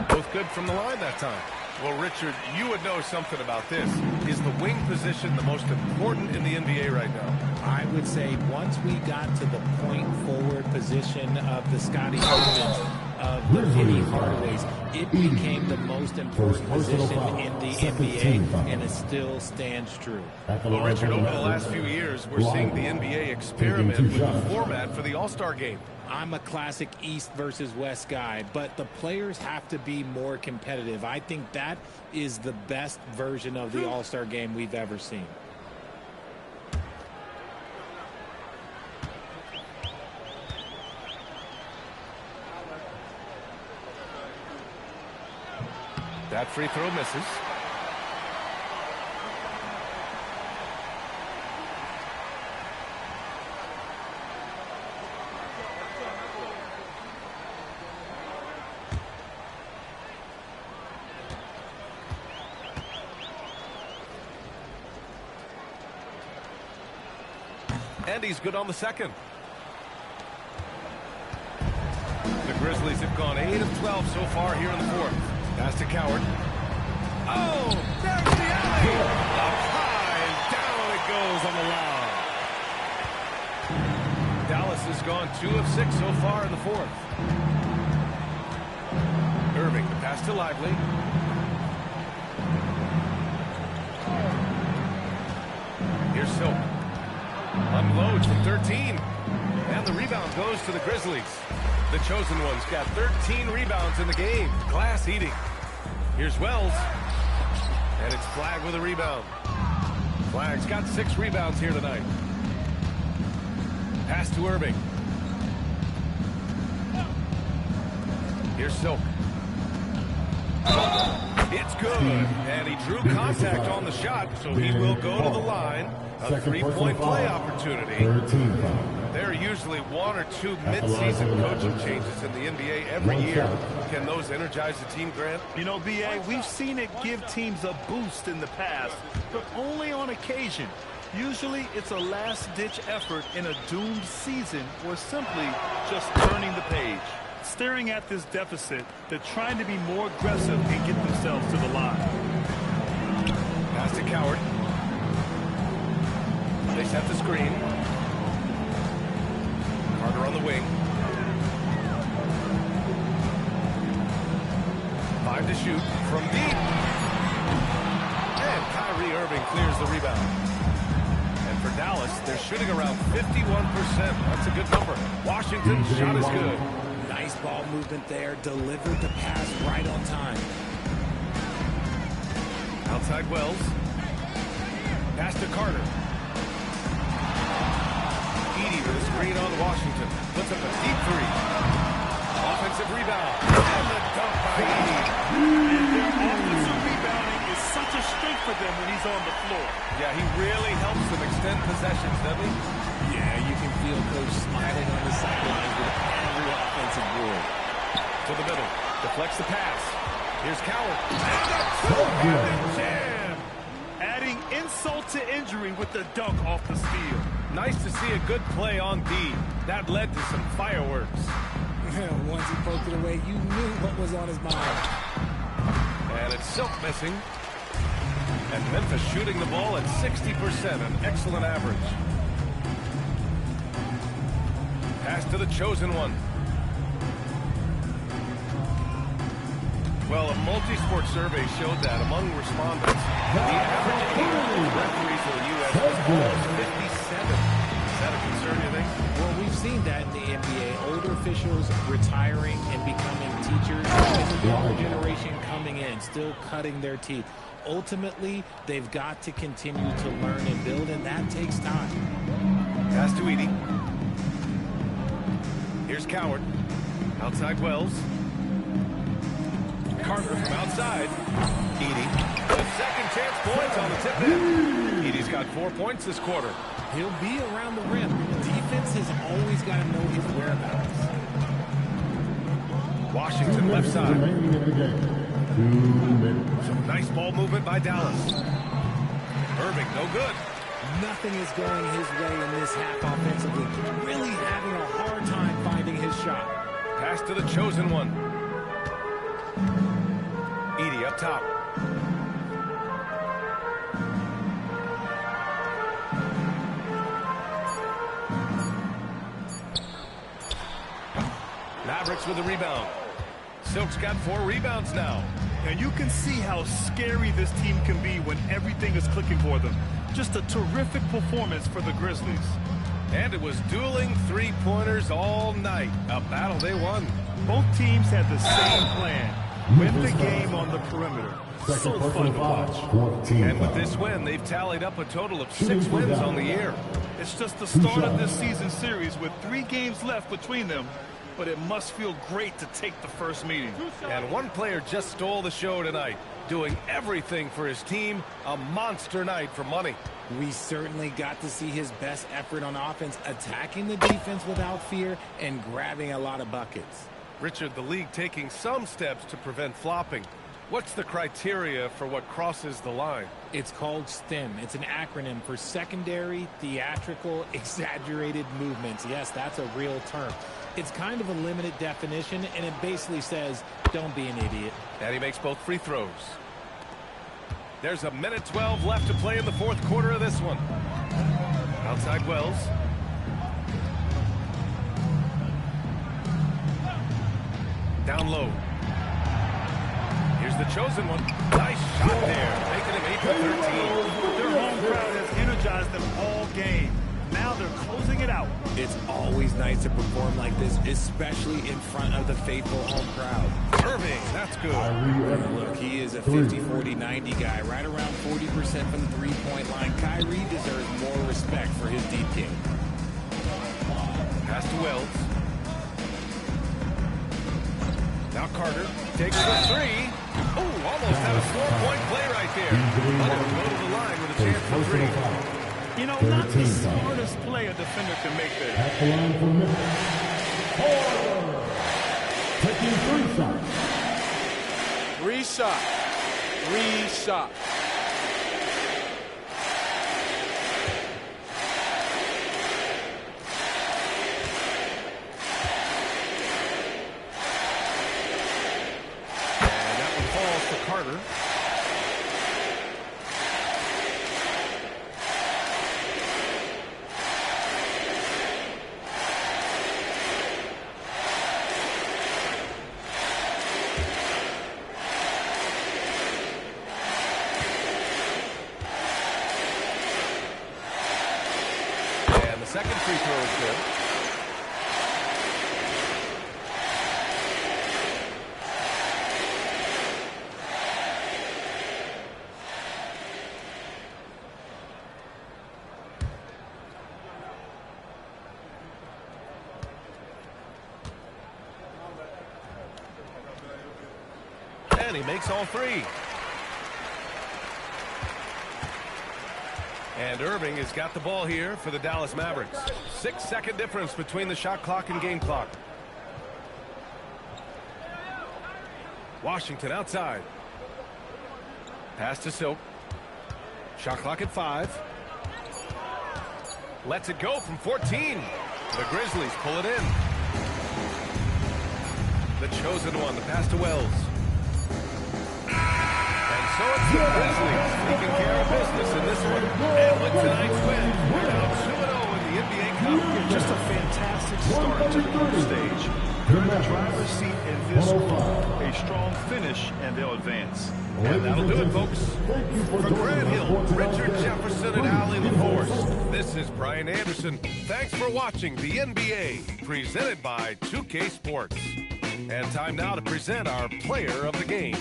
Both good from the line that time. Well, Richard, you would know something about this. Is the wing position the most important in the NBA right now? I would say once we got to the point forward position of the Scottie Pipens, of the Penny Hardaways, it became the most important position in the NBA, and it still stands true. Well, Richard, over the last few years, we're seeing the NBA experiment with the format for the All-Star game. I'm a classic East versus West guy, but the players have to be more competitive. I think that is the best version of the All-Star game we've ever seen. That free throw misses. And he's good on the second. The Grizzlies have gone 8 of 12 so far here in the fourth. Pass to Coward. Oh, there's the alley. Up high and down it goes on the line. Dallas has gone 2 of 6 so far in the fourth. Irving, the pass to Lively. Here's Silk. Unloads from 13. And the rebound goes to the Grizzlies. The chosen ones got 13 rebounds in the game. Glass eating. Here's Wells. And it's Flagg with a rebound. Flagg's got 6 rebounds here tonight. Pass to Irving. Here's Silk. It's good. And he drew contact on the shot, so he will go to the line. A 3-point play opportunity. There are usually 1 or 2 mid-season coaching changes in the NBA every year. Can those energize the team, Grant? You know, B.A., we've seen it give teams a boost in the past, but only on occasion. Usually it's a last-ditch effort in a doomed season or simply just turning the page. Staring at this deficit, they're trying to be more aggressive and get themselves to the line. Pass to Coward. They set the screen. Carter on the wing. 5 to shoot from deep. And Kyrie Irving clears the rebound. And for Dallas, they're shooting around 51%. That's a good number. Washington's shot is good. Nice ball movement there. Delivered the pass right on time. Outside Wells. Pass to Carter. Edey with a screen on Washington. Puts up a deep 3. Offensive rebound. And the dunk by Edey. And their offensive rebounding is such a strength for them when he's on the floor. Yeah, he really helps them extend possessions, doesn't he? Yeah, you can feel Coach smiling on the sidelines with every offensive board. To the middle. Deflects the pass. Here's Coward. And a two-handed jam. Adding insult to injury with the dunk off the steal. Nice to see a good play on D. That led to some fireworks. Once he poked it away, you knew what was on his mind. And it's Silk missing. And Memphis shooting the ball at 60%, an excellent average. Pass to the chosen one. Well, a multi-sport survey showed that among respondents, the average age of referees in the U.S. was almost 57. Is that a concern, you think? Well, we've seen that in the NBA. Older officials retiring and becoming teachers. There's a younger generation coming in, still cutting their teeth. Ultimately, they've got to continue to learn and build, and that takes time. Pass to Edey. Here's Coward. Outside Wells. Carter from outside. Edey. A second chance points on the tip in. Edey's got 4 points this quarter. He'll be around the rim. Defense has always got to know his whereabouts. Washington left side. Some nice ball movement by Dallas. Irving, no good. Nothing is going his way in this half offensively. Really having a hard time finding his shot. Pass to the chosen one. Edey up top. Mavericks with the rebound. Silk's got 4 rebounds now. And you can see how scary this team can be when everything is clicking for them. Just a terrific performance for the Grizzlies. And it was dueling three-pointers all night. A battle they won. Both teams had the same plan. Win the game on the perimeter. So fun to watch. And with this win, they've tallied up a total of 6 wins on the year. It's just the start of this season series with 3 games left between them. But it must feel great to take the first meeting. And one player just stole the show tonight, doing everything for his team. A monster night for money. We certainly got to see his best effort on offense, attacking the defense without fear and grabbing a lot of buckets. Richard, the league taking some steps to prevent flopping. What's the criteria for what crosses the line? It's called STEM. It's an acronym for secondary, theatrical, exaggerated movements. Yes, that's a real term. It's kind of a limited definition, and it basically says, don't be an idiot. And he makes both free throws. There's a minute 12 left to play in the fourth quarter of this one. Outside Wells. Down low. Here's the chosen one. Nice shot there, making him 8 for 13. Their home crowd has energized them all game. Now they're closing it out. It's always nice to perform like this, especially in front of the faithful home crowd. Irving, that's good. Look, he is a 50, 40, 90 guy, right around 40% from the three-point line. Kyrie deserves more respect for his deep game. Pass to Wells. Now Carter takes the three. Oh, almost had a 4-point play right there. But it'll go to the line with a chance for three. You know, not the smartest play a defender can make there. At the line for Memphis, Porter. Taking 3 shots. 3 shots. 3 shots. And that one falls to Carter. Second free throw is good. And he makes all three. And Irving has got the ball here for the Dallas Mavericks. 6-second difference between the shot clock and game clock. Washington outside. Pass to Silk. Shot clock at 5. Lets it go from 14. The Grizzlies pull it in. The chosen one, the pass to Wells. So it's the Grizzlies taking care of business in this one. And with tonight's win, we're now 2-0 in the NBA Cup. Just a fantastic start to the group stage. They're in the driver's seat in this group. A strong finish, and they'll advance. And that'll do it, folks. For Grant Hill, Richard Jefferson, and Allie LaForce, this is Brian Anderson. Thanks for watching the NBA, presented by 2K Sports. And time now to present our player of the game.